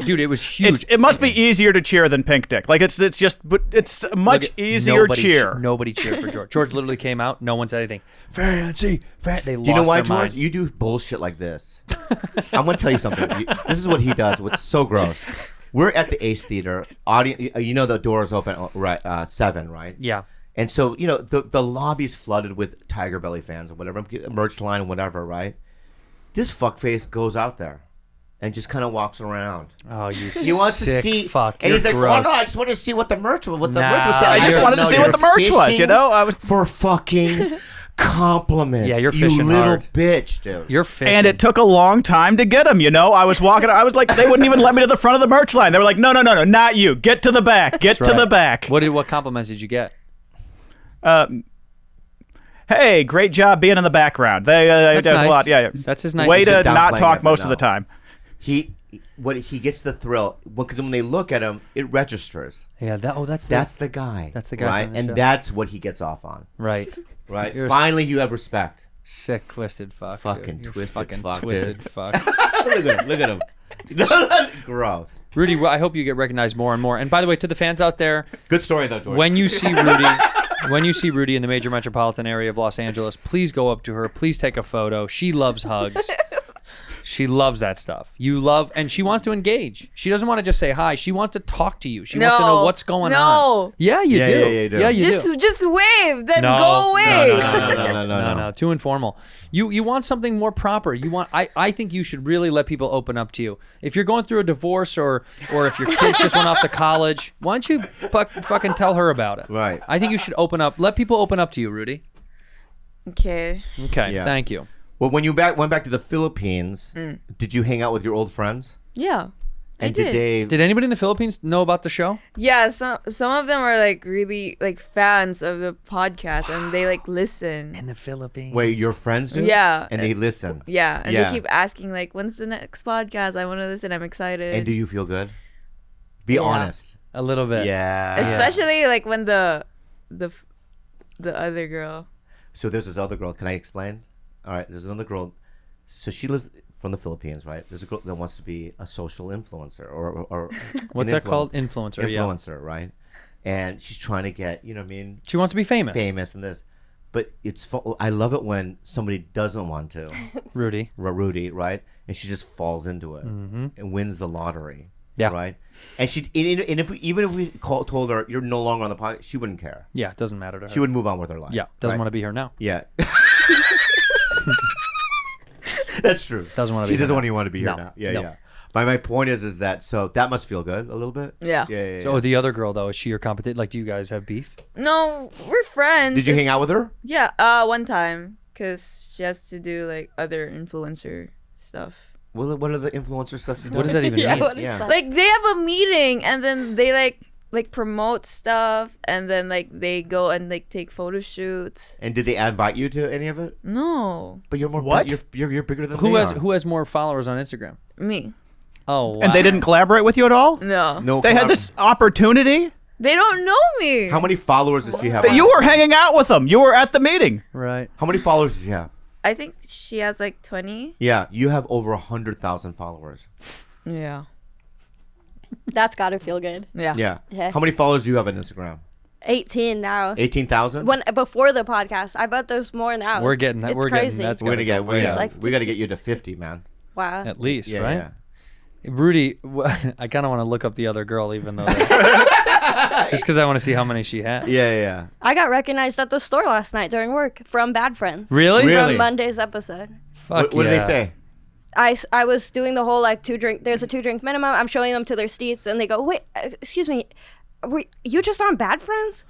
Dude, it was huge. It must be easier to cheer than Pink Dick. Like it's a much easier cheer. Nobody cheered for George. George literally came out. No one said anything. Fancy. They lost do you know why, their George? mind. You do bullshit like this. I'm gonna tell you something. This is what he does. What's so gross. We're at the Ace Theater. Audience, the doors open right 7, right? Yeah. And so, the lobby's flooded with Tiger Belly fans or whatever, merch line, whatever, right? This fuckface goes out there and just kind of walks around. Oh, you He wants to sick see, fuck. and You're he's like, gross. "Oh no, I just want to see what the merch was. What the Nah, merch was." I just wanted to see what the merch was, I was for fucking compliments. Yeah, you're you fishing little hard. bitch, dude. You're fishing. And it took a long time to get him, I was walking, I was like, they wouldn't even let me to the front of the merch line. They were like, no, not you. Get to the back. Get That's to the right. back. What compliments did you get? Hey, great job being in the background. There's nice. a lot. Yeah. That's his nice. Way He's to just not downplaying talk it, but most of no. the time. He gets the thrill because when they look at him, it registers. Yeah. That's That's the guy. That's the guy right? from the And show. that's what he gets off on, right. right? You're Finally, you have respect. Sick, twisted fuck. Fucking dude. You're twisted fucking fuck, twisted dude. fuck. Look at him. Gross. Rudy, well, I hope you get recognized more and more. And by the way, to the fans out there, Good story though, George. when you see Rudy in the major metropolitan area of Los Angeles, please go up to her. Please take a photo. She loves hugs. She loves that stuff. And she wants to engage. She doesn't want to just say hi. She wants to talk to you. She wants to know what's going on. Yeah, you do. you do. Yeah, you do. Just wave, then No, go away. No. Too informal. You want something more proper. I think you should really let people open up to you. If you're going through a divorce or if your kid just went off to college, why don't you fucking tell her about it? Right. I think you should let people open up to you, Rudy. Okay. Okay, Yeah. thank you. Well, when you went back to the Philippines, did you hang out with your old friends? Yeah. And I did. Did anybody in the Philippines know about the show? Yeah, some of them are like really like fans of the podcast and they like listen. In the Philippines. Wait, your friends do? Yeah. And they listen. Yeah, and Yeah. they keep asking like, "When's the next podcast? I want to listen. I'm excited." And do you feel good? Be Yeah. honest. A little bit. Yeah. Especially like when the other girl. So there's this other girl. Can I explain? All right. There's another girl. So she lives from the Philippines, right? There's a girl that wants to be a social influencer or What's an that called? Influencer. Yeah. Influencer, right? And she's trying to get, you know what I mean? She wants to be famous. Famous and this. But I love it when somebody doesn't want to. Rudy. Rudy, right? And she just falls into it and wins the lottery. Yeah. Right? And even if we told her you're no longer on the podcast, she wouldn't care. Yeah, it doesn't matter to her. She would move on with her life. Yeah, doesn't right? want to be here now. Yeah. That's true. Doesn't want to be She doesn't here want to be here No. now. Yeah, No. yeah. My point is that so that must feel good a little bit. Yeah. Yeah. So the other girl though, is she your competition? Like, do you guys have beef? No, we're friends. Did you hang out with her? Yeah, one time, cause she has to do like other influencer stuff. Well, what are the influencer stuff you do? What does that even mean? What is that? Like they have a meeting and then they like promote stuff and then like they go and like take photo shoots. And did they invite you to any of it? No, But you're more What? You're bigger than Who they has are. who has more followers on Instagram? me. Oh, wow. And they didn't collaborate with you at all? No, No. They had this opportunity. they don't know me. How many followers does she have? That you were hanging out with them. You were at the meeting. right. How many followers does she have? I think she has like 20. Yeah, you have over 100,000 followers. Yeah. That's gotta feel good. Yeah. Yeah. Yeah. How many followers do you have on Instagram? 18 now. 18,000. When before the podcast, I bet there's more now. We're It's- getting that. it's We're crazy. getting that's We're gonna get. way Just up. like- We got to get you to 50, man. Wow. At least, Yeah, right? yeah. Rudy, I kind of want to look up the other girl, even though just because I want to see how many she had. Yeah. I got recognized at the store last night during work from Bad Friends. Really? Really? From Monday's episode. Fuck What did they yeah. say? I was doing the whole like there's a 2-drink minimum. I'm showing them to their seats and they go, wait, excuse me, were you just on Bad Friends?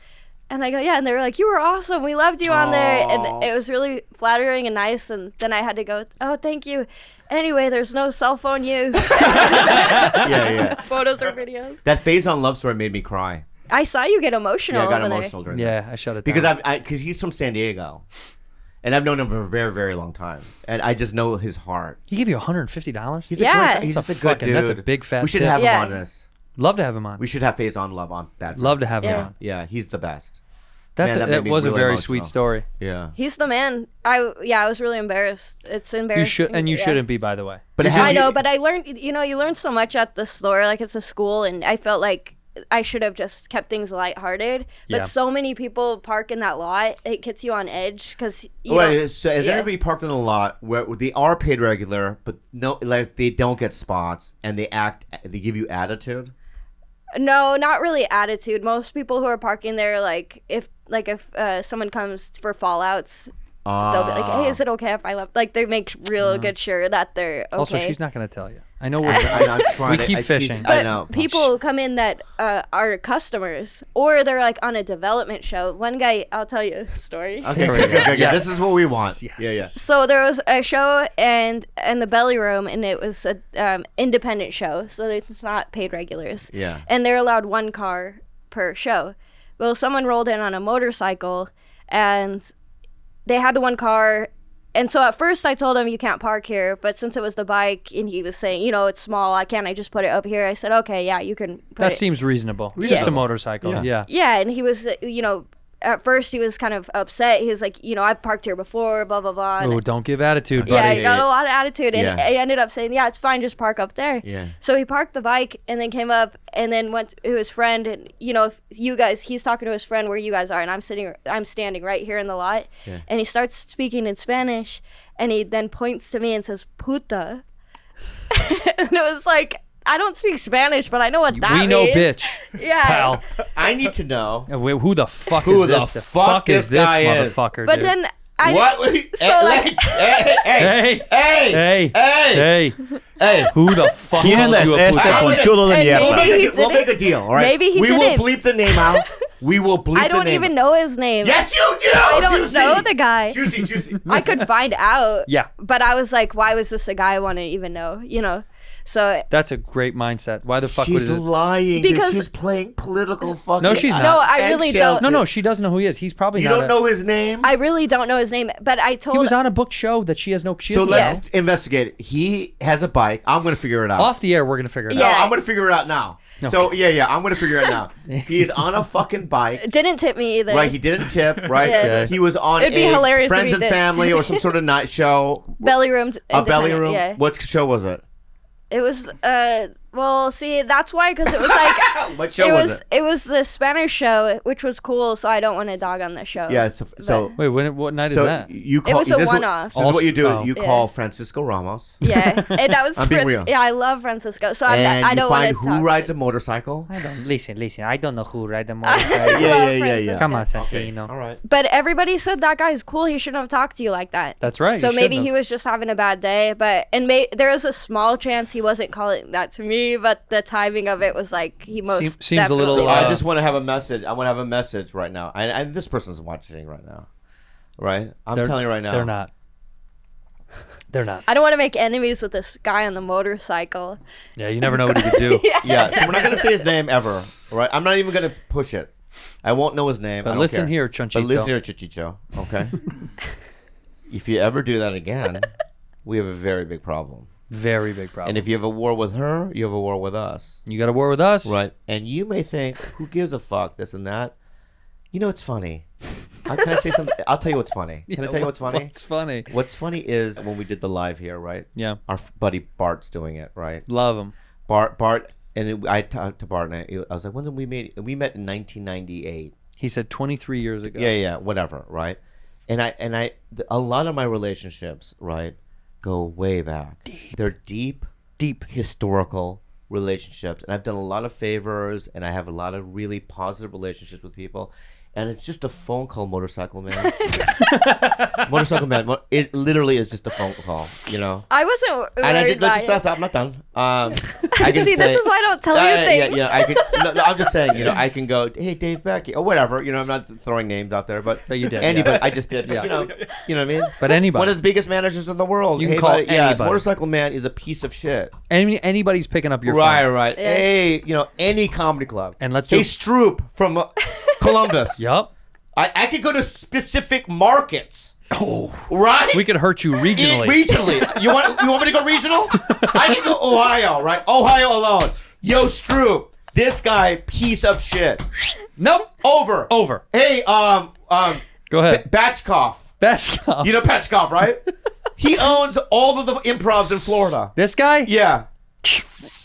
And I go, yeah. And they were like, you were awesome. We loved you on there. And it was really flattering and nice. And then I had to go, oh, thank you. Anyway, there's no cell phone use. Yeah. Photos or videos. That Faizon love story made me cry. I saw you get emotional Yeah, I got over there. emotional during Yeah, that. I shut it Because down. because he's from San Diego, and I've known him for a very, very long time, and I just know his heart. He gave you $150. He's Yeah. a great, he's That's just a a good fucking- dude. that's a big fat We should tip. have Yeah. him on this. Love to have him on. We should have Faizon love on Bad Friends. Love to have him Yeah. on. Yeah, he's the best. That's Man, that that made me was a really very emotional. sweet story. Yeah. He's the man. I was really embarrassed. It's embarrassing. You Yeah. shouldn't be, by the way. But I know, but I learned. You learn so much at the store. Like it's a school, and I felt like I should have just kept things lighthearted. But Yeah. so many people park in that lot. It gets you on edge because Wait, so is yeah. everybody parked in a lot where they are paid regular, but no, like they don't get spots and they give you attitude? No, not really attitude. Most people who are parking there, like if someone comes for fallouts, they'll be like, "Hey, is it okay if I left?" Like they make real good sure that they're okay. Also, she's not going to tell you. I know I'm trying we keep fishing. But I know. people come in that are customers, or they're like on a development show. One guy, I'll tell you a story. Okay, good. Yes. This is what we want. Yes. Yeah. So there was a show and in the belly room, and it was a independent show, so it's not paid regulars. Yeah. And they're allowed one car per show. Well, someone rolled in on a motorcycle, and they had the one car. And so at first I told him you can't park here, but since it was the bike and he was saying, it's small, I just put it up here? I said, okay, yeah, you can put That it. seems reasonable. Just a motorcycle. Yeah. Yeah, and he was, at first he was kind of upset. He was like, I've parked here before, blah, blah, blah. Oh, don't give attitude, buddy. Yeah, he got a lot of attitude, and Yeah. he ended up saying, yeah, it's fine, just park up there. Yeah. So he parked the bike and then came up and then went to his friend, and, if you guys, he's talking to his friend where you guys are, and I'm standing right here in the lot, and he starts speaking in Spanish, and he then points to me and says, puta. And it was like, I don't speak Spanish, but I know what that means. We know bitch, Yeah. pal. I need to know. Who the fuck Who is the this? fuck is this this guy is. motherfucker, But dude? then I What? So like, Hey. Who the fuck ¿Quién called es you a este puta? conchudo de And mierda? maybe- We'll make a deal, all right? Maybe he we will didn't. bleep the name out. We will bleep the name I don't even know his name. Yes, you do! I don't Juicy. know the guy. Juicy. I could find out. Yeah. But I was like, why was this a guy I want to even know? So That's a great mindset. Why the fuck would She's it? lying. Because- she's playing political fucking. No, she's not. No, I really eggshells. don't. No, she doesn't know who he is. He's probably You not. don't know his name? I really don't know his name. But I told He was on a booked show that she has no. She So doesn't let's know. investigate it. He has a bike. I'm going to figure it out. Off the air. We're gonna figure it No, out. Yeah. I'm going to figure it out now. So, yeah, I'm going to figure it out now. He's on a fucking bike. didn't tip me either. Right, he didn't tip, right? Yeah. Okay. He was on It'd be a hilarious if Friends he and did. Family or some sort of night show. Belly room. A belly room? Yeah. What show was it? It was. Well, see, that's why, because it was like. What show was it? It was the Spanish show, which was cool. So I don't want to dog on the show. Yeah, so Wait, what night is so that? you call. It was a this is- one-off. This is what you do. Oh. You Yeah. call Francisco Ramos. Yeah, and that was. I'm being real. Yeah, I love Francisco. So And I you don't find want to. who rides a motorcycle. I don't listen. I don't know who ride the Yeah. Come on, Santino. All right. But everybody said that guy's cool. He shouldn't have talked to you like that. That's right, So he maybe shouldn't he have. was just having a bad day. But there was a small chance he wasn't calling that to me. But the timing of it was like he most Seems a little, definitely- I just want to have a message. I want to have a message right now. And this person's watching right now. Right? I'm telling you right now. They're not. They're not. I don't want to make enemies with this guy on the motorcycle. Yeah, you never know what he could do. Yeah, so we're not going to say his name ever. All right? I'm not even going to push it. I won't know his name. But I don't listen care. here, Chunchito. But listen here, Chichicho. Okay? If you ever do that again, we have a very big problem. Very big problem. And if you have a war with her, you have a war with us. You got a war with us, Right? And you may think, who gives a fuck, this and that. You know, it's funny. Can I say something? I'll tell you what's funny. Can I tell you what's funny? What's funny? What's funny is when we did the live here, right? Yeah. Our buddy Bart's doing it, right? Love him. Bart, and I talked to Bart, and I was like, when did we meet? We met in 1998. He said 23 years ago. Yeah, whatever, right? And a lot of my relationships, right, go way back. They're deep historical relationships, and I've done a lot of favors, and I have a lot of really positive relationships with people. And it's just a phone call, Motorcycle Man. Motorcycle Man. It literally is just a phone call, you know. I wasn't worried And I did. by Stop. I'm not done. I can See, this is why I don't tell you things. Yeah, I could. No, I'm just saying. You know, I can go, hey, Dave Becky, or whatever. You know, I'm not throwing names out there, but But you did, Anybody, yeah. I just did. Yeah. You know what I mean. But anybody. One of the biggest managers in the world. You can hey, call buddy, yeah, anybody. Motorcycle Man is a piece of shit. Anybody's picking up your Right, phone. right. Yeah. Hey, you know, any comedy club. And let's do Hey, it. Stroop from Columbus. Yup. I could go to specific markets. Oh, right. We could hurt you regionally. Regionally. You want me to go regional? I can go Ohio, right? Ohio alone. Yo, Stroop, this guy, piece of shit. Nope. Over. Hey, Go ahead. Batchkoff. Batchkoff. You know Batchkoff, right? He owns all of the improvs in Florida. This guy? Yeah.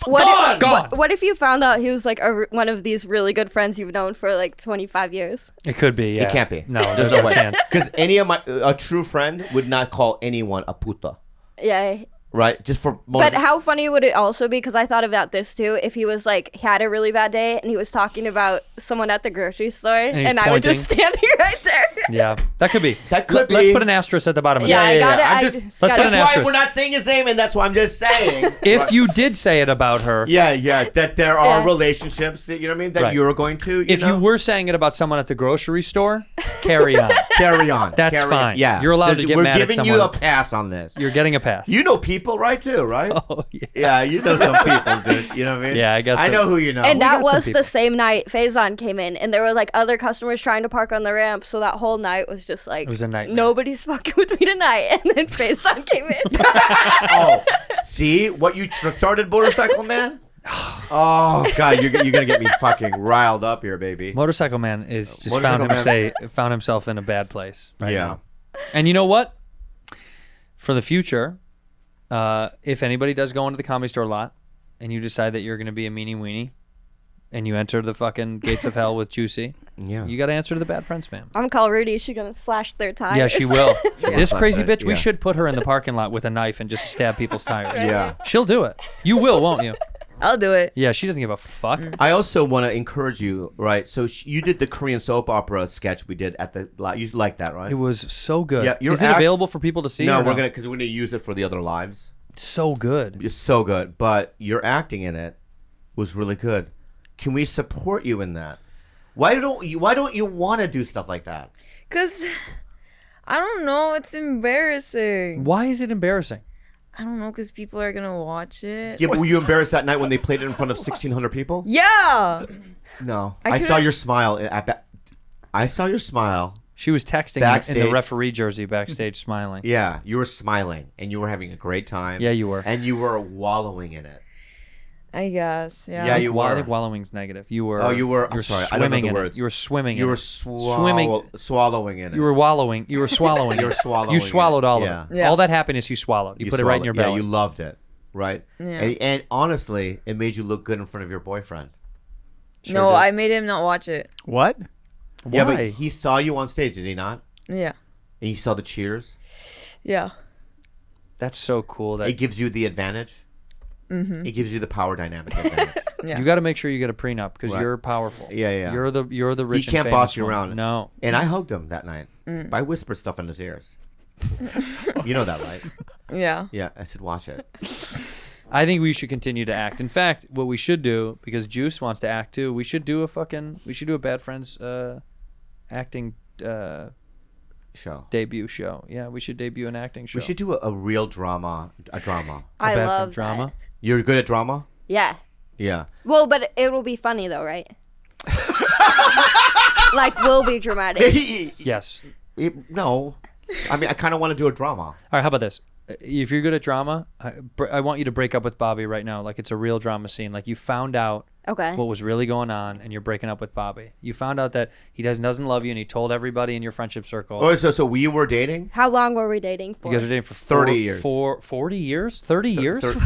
Gone. What if you found out he was like one of these really good friends you've known for like 25 years? It could be, yeah. It can't be. No, there's no chance. Because a true friend would not call anyone a puta. Yeah. right? Just for But how funny would it also be? Because I thought about this too. If he was like had a really bad day and he was talking about someone at the grocery store, he's and I would just stand here right there. Yeah, that could be. That could Let's be. put an asterisk at the bottom of Yeah, that. I got it. I'm I just- just let's got put it. an That's why asterisk. we're not saying his name, and that's why I'm just saying. If you did say it about her, Yeah, that there are Yeah. relationships, you know what I mean, that Right. you're going to, if you were saying it about someone at the grocery store, carry on. carry on. That's carry fine. On. Yeah. You're allowed to get we're mad at giving you someone. a pass on this. You're getting a pass. You know people, right, too, right? Oh, yeah. Yeah, you know some people, dude. You know what I mean? Yeah, I got I some. know who you know. And We that got some was people. the same night Faizon came in, and there were like other customers trying to park on the ramp. So that whole night was just like, It was a nightmare. nobody's fucking with me tonight. And then Faizon came in. Oh, see what you started, Motorcycle Man? Oh God, you're gonna get me fucking riled up here, baby. Motorcycle Man is just Motorcycle found himself in a bad place right Yeah. now. And you know what? For the future, if anybody does go into the Comedy Store lot and you decide that you're going to be a meanie weenie and you enter the fucking gates of hell with Juicy, Yeah. you got to answer to the Bad Friends fam. I'm gonna call Rudy. She's gonna slash their tires. Yeah, she will. This slash crazy it, bitch, we yeah. should put her in the parking lot with a knife and just stab people's tires. Yeah. She'll do it. You will, won't you? I'll do it. Yeah, she doesn't give a fuck. I also want to encourage you, right? So you did the Korean soap opera sketch we did at the lot. You like that, right? It was so good. Yeah, your Is it act- available for people to see? No, or because we're gonna use it for the other lives. So good. It's so good, but your acting in it was really good. Can we support you in that? Why don't you want to do stuff like that? Cause I don't know. It's embarrassing. Why is it embarrassing? I don't know. Cause people are gonna watch it. Yeah, but were you embarrassed that night when they played it in front of 1,600 people? Yeah. No, I I saw couldn't- your smile. I saw your smile. She was texting in Backstage. the referee jersey backstage smiling. Yeah, you were smiling and you were having a great time. Yeah, you were. And you were wallowing in it. I guess. Yeah. Yeah, you I were. think wallowing's negative. You were. Oh, you were. You were I'm sorry, I don't know swimming the in words. it. You were swimming. You in were it. Swimming. swallowing in it. You were wallowing. You were swallowing. You were it. swallowing You swallowed it. all Yeah. of it. Yeah. All that happiness you swallowed. You put it right in your belly. Yeah, you loved it, right? Yeah. And honestly, it made you look good in front of your boyfriend. No, did. I made him not watch it. What? Yeah, but Why? he saw you on stage, did he not? Yeah. And he saw the cheers. Yeah. That's so cool. That It gives you the advantage. Mm-hmm. It gives you the power dynamic advantage. Yeah. you got to make sure you get a prenup because Right. you're powerful. Yeah. You're the rich. He can't and boss famous you one. around. No. And I hugged him that night. I whispered stuff in his ears. You know that, right? Yeah. Yeah, I said, watch it. I think we should continue to act. In fact, what we should do, because Juice wants to act too, we should do a Bad Friends acting Show. debut show. Yeah, we should debut an acting show. We should do a real drama. A drama. I Bad love Friend drama. that. You're good at drama? Yeah. Yeah. Well, but it will be funny though, right? Like, will be dramatic. Yes. No. I mean, I kind of want to do a drama. All right, how about this? If you're good at drama, I want you to break up with Bobby right now. Like it's a real drama scene. Like you found out Okay. what was really going on and you're breaking up with Bobby. You found out that he doesn't love you and he told everybody in your friendship circle. Oh, so we were dating? How long were we dating for? You guys were dating for 30 years. 40 years? 30 years? 30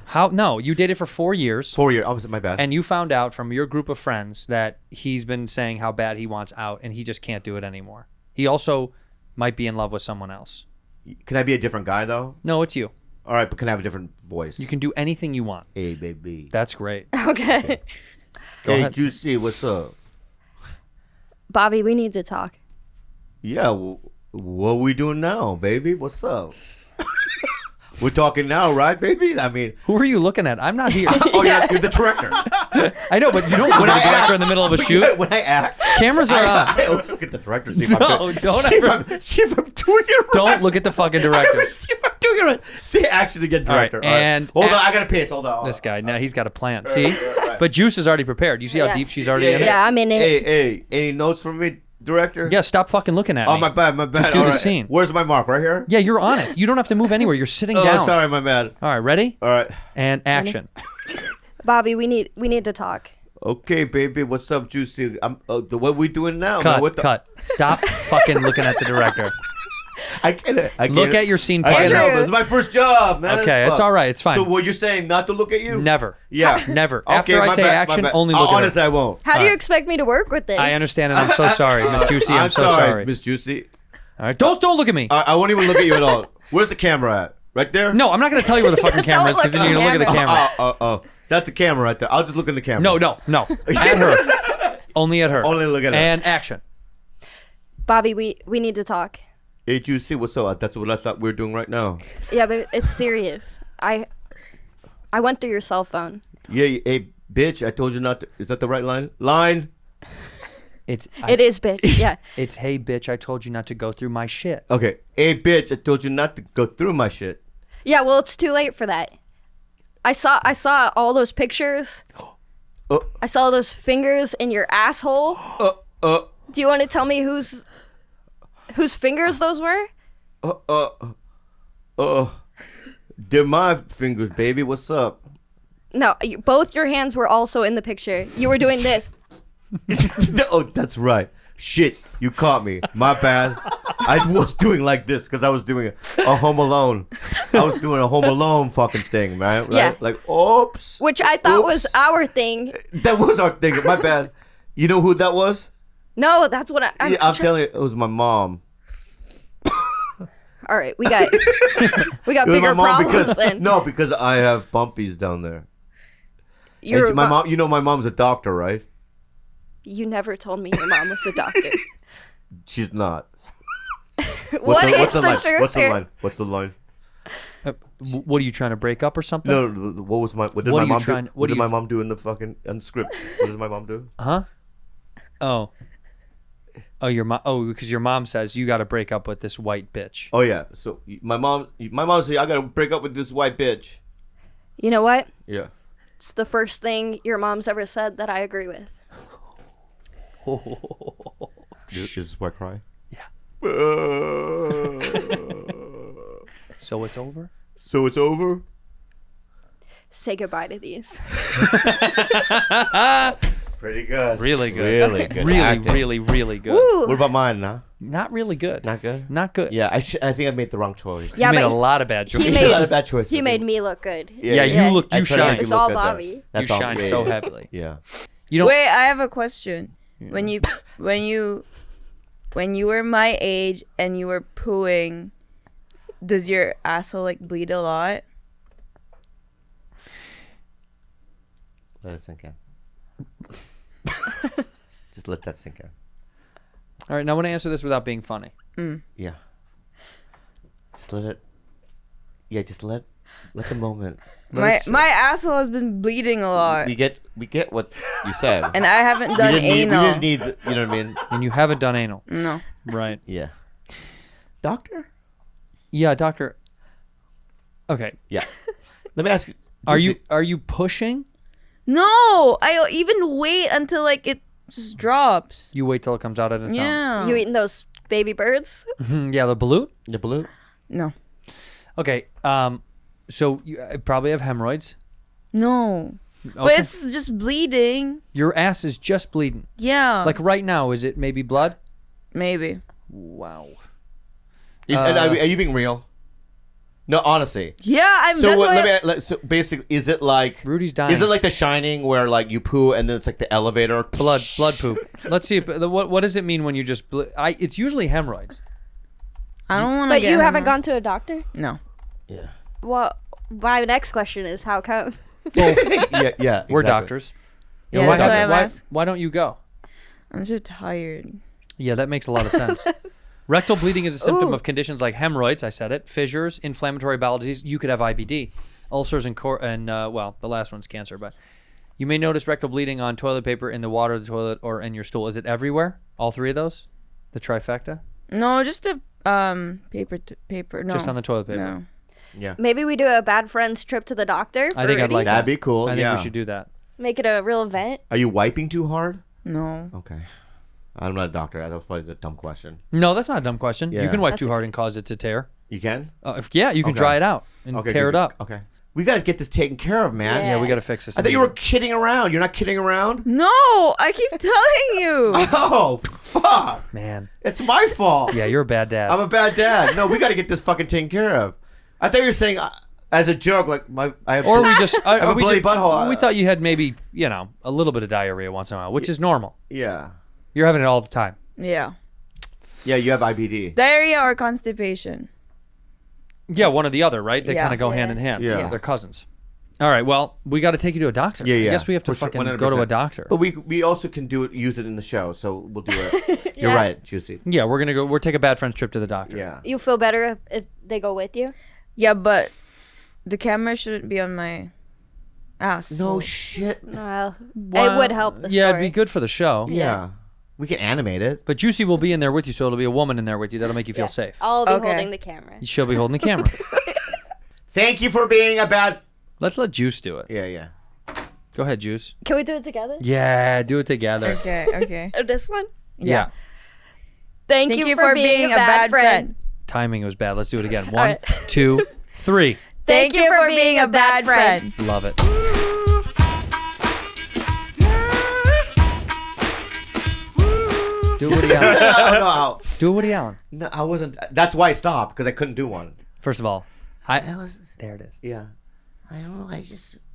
How? No, you dated for 4 years. 4 years. Oh, my bad. And you found out from your group of friends that he's been saying how bad he wants out and he just can't do it anymore. He also might be in love with someone else. Can I be a different guy, though? No, it's you. All right, but can I have a different voice? You can do anything you want. Hey, baby. That's great. Okay. Go Hey, ahead. Juicy, what's up? Bobby, we need to talk. Yeah, what we doing now, baby? What's up? We're talking now, right, baby? I mean... Who are you looking at? I'm not here. Oh, you're the director. I know, but you don't look When at I the director act- in the middle of a shoot. When I act... Cameras are on. I always look at the director, see if No, I'm doing, don't see, ever- see if I'm doing it right. Don't look at the fucking director. See if I'm doing it right. See, action to get All right, director. All right. and- Hold on, I gotta piss. Hold on. This guy, now he's got a plan. See? But Juice is already prepared. You see how Yeah. deep she's already in it? Yeah, I'm in it. Hey, any notes from me, director? Yeah, stop fucking looking at Oh, me. my bad. Just do All the right. scene. Where's my mark? Right here? Yeah, you're on it. You don't have to move anywhere. You're sitting Oh, down. sorry, my bad. All right, ready? All right. And action. Bobby, we need to talk. Okay, baby. What's up, Juicy? What we doing now, man? Cut, What the? cut. Stop fucking looking at the director. I get it. Look at your scene I can't partner. help it. It's my first job, man. Okay, it's Fuck. all right. It's fine. So what you're saying, not to look at you? Never. Yeah. Never. Okay, After I my say bad, my action, bad. only look at Honestly, her. I won't. How do you Alright. expect me to work with this? I understand and I'm so sorry, Miss Juicy. I'm so sorry. Miss Juicy. All right, don't look at me. I won't even look at you at all. Where's the camera at? Right there? No, I'm not going to tell you where the fucking camera is because then you're going to look at the camera. Oh. That's the camera right there. I'll just look in the camera. No. At her. Only at her. Only look at her. And action. Bobby, we need to talk. Hey, Juicy, what's up? That's what I thought we were doing right now. Yeah, but it's serious. I went through your cell phone. Yeah, hey, bitch, I told you not to. Is that the right line? Line? It is, bitch. Yeah. It's, hey, bitch, I told you not to go through my shit. Okay. Hey, bitch, I told you not to go through my shit. Yeah, well, it's too late for that. I saw all those pictures. I saw those fingers in your asshole. Do you want to tell me whose fingers those were? They're my fingers, baby. What's up? No, both your hands were also in the picture. You were doing this. Oh, that's right. Shit, you caught me. My bad. I was doing like this because I was doing a Home Alone. I was doing a Home Alone fucking thing, man. Right? Yeah. Like, oops. Which I thought was our thing. That was our thing. My bad. You know who that was? No, that's what I'm telling you, it was my mom. All right, we got It was bigger my mom problems then. because I have bumpies down there. Your And my mom, you know, my mom's a doctor, right? You never told me your mom was a doctor. She's not. What's the line? truth What's the here? line? What's the line? What are you trying to break up or something? No, what did my mom do? What did you- my mom do in the fucking script? What does my mom do? Huh? Oh, your mom. Oh, because your mom says you got to break up with this white bitch. Oh yeah. So my mom said I gotta break up with this white bitch. You know what? Yeah. It's the first thing your mom's ever said that I agree with. Is this why I cry? Yeah. So it's over? So it's over? Say goodbye to these. Pretty good. Really good. Really good. Really, acting. really good. Woo. What about mine, huh? Not really good. Not good? Not good. Yeah, I think I made the wrong choice. Yeah, You made a but lot of bad he choices. a lot of made bad choices. he made me look good. Yeah, Yeah. you I shine. tried to make It's you all look good there. Bobby. That's You all. shine yeah, so yeah, heavily. Yeah. You don't. Wait, I have a question. When you were my age and you were pooing, does your asshole like bleed a lot? Let it sink in. Just let that sink in. All right, now I want to answer this without being funny. Yeah. Just let it. Yeah, just let the moment. My asshole has been bleeding a lot, We get what you said. and I haven't we done didn't need, anal. we didn't need the, you know what I mean? And you haven't done anal. No. Right. Yeah. Doctor? Yeah, doctor. Okay. Yeah. Let me ask you. Are you pushing? No, I even wait until like it just drops. You wait till it comes out on its Yeah. You eating those baby birds? own. Yeah, the balut. The balloon? No. Okay. So you probably have hemorrhoids. No. But Okay. it's just bleeding. Your ass is just bleeding. Yeah. Like right now, is it maybe blood? maybe. Wow. Are you being real? No, honestly. Yeah, I'm. So that's what, why so basically, is it like Rudy's dying. Is it like The Shining, where like you poo and then it's like the elevator? blood poop? Let's see. What does it mean when you just? It's usually hemorrhoids. I don't want to. But you haven't gone to a doctor? No. Yeah. Well, my next question is how come? Yeah. We're exactly. doctors. Yeah, why, that's why I'm asking. why don't you go? I'm so tired. Yeah, that makes a lot of sense. Rectal bleeding is a symptom Ooh. of conditions like hemorrhoids, I said it, fissures, inflammatory bowel disease. You could have IBD, ulcers, and well, the last one's cancer. But you may notice rectal bleeding on toilet paper, in the water, the toilet, or in your stool. Is it everywhere? All three of those? The trifecta? No, just a paper. No. Just on the toilet paper? No. Yeah. Maybe we do a bad friends trip to the doctor. I think I'd Rudy? like That'd that. be cool. I think yeah. we should do that. Make it a real event. Are you wiping too hard? No. Okay. I'm not a doctor. That was probably a dumb question. No, that's not a dumb question. You Yeah. can wipe That's too a- hard and cause it to tear. You can? Yeah, you can Okay. dry it out and Okay. tear good, it up. Okay. We got to get this taken care of, man. Yeah, we got to fix this. I thought you were kidding around. You're not kidding around? No, I keep telling you. Oh, fuck. Man. It's my fault. Yeah, you're a bad dad. I'm a bad dad. No, we got to get this fucking taken care of. I thought you were saying as a joke, like I have. Or we just I have a we bloody just- butthole. We thought you had maybe, a little bit of diarrhea once in a while, which is normal. Yeah. You're having it all the time. Yeah. Yeah, you have IBD. Diarrhea or constipation. Yeah, one or the other, right? They Yeah. kind of go hand in hand. Yeah. They're cousins. All right, well, we got to take you to a doctor. Yeah, yeah. I guess we have to For sure, fucking go to a 100%. doctor. But we also can use it in the show, so we'll do it. You're right, Juicy. Yeah, we're going to go. We'll take a bad friend's trip to the doctor. Yeah. You feel better if they go with you? Yeah, but the camera shouldn't be on my ass. No shit. Well, Well, it would help the Yeah, story. it'd be good for the show. Yeah. We can animate it. But Juicy will be in there with you, so it'll be a woman in there with you. That'll make you feel safe. I'll be Okay. holding the camera. She'll be holding the camera. Thank you for being a bad. Let's let Juice do it. Yeah, yeah. Go ahead, Juice. Can we do it together? Yeah, do it together. Okay. This one? Yeah. Thank you for being a bad friend. Timing was bad. Let's do it again. All 1, right. 2, 3. Thank you for being a bad friend. Love it. Do Woody Allen. No, Do Woody Allen. no, I wasn't. That's why I stopped, because I couldn't do one. First of all, there it is. Yeah. I don't know.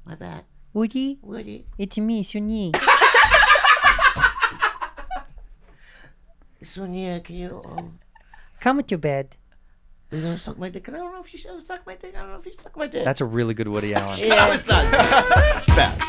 My bad. Woody, Woody. it's me, Sunyi. Sonia, can you Come to bed. you gonna suck my dick? Because I don't know if you should suck my dick. I don't know if you suck my dick. That's a really good Woody Allen. No, it's not. It's bad.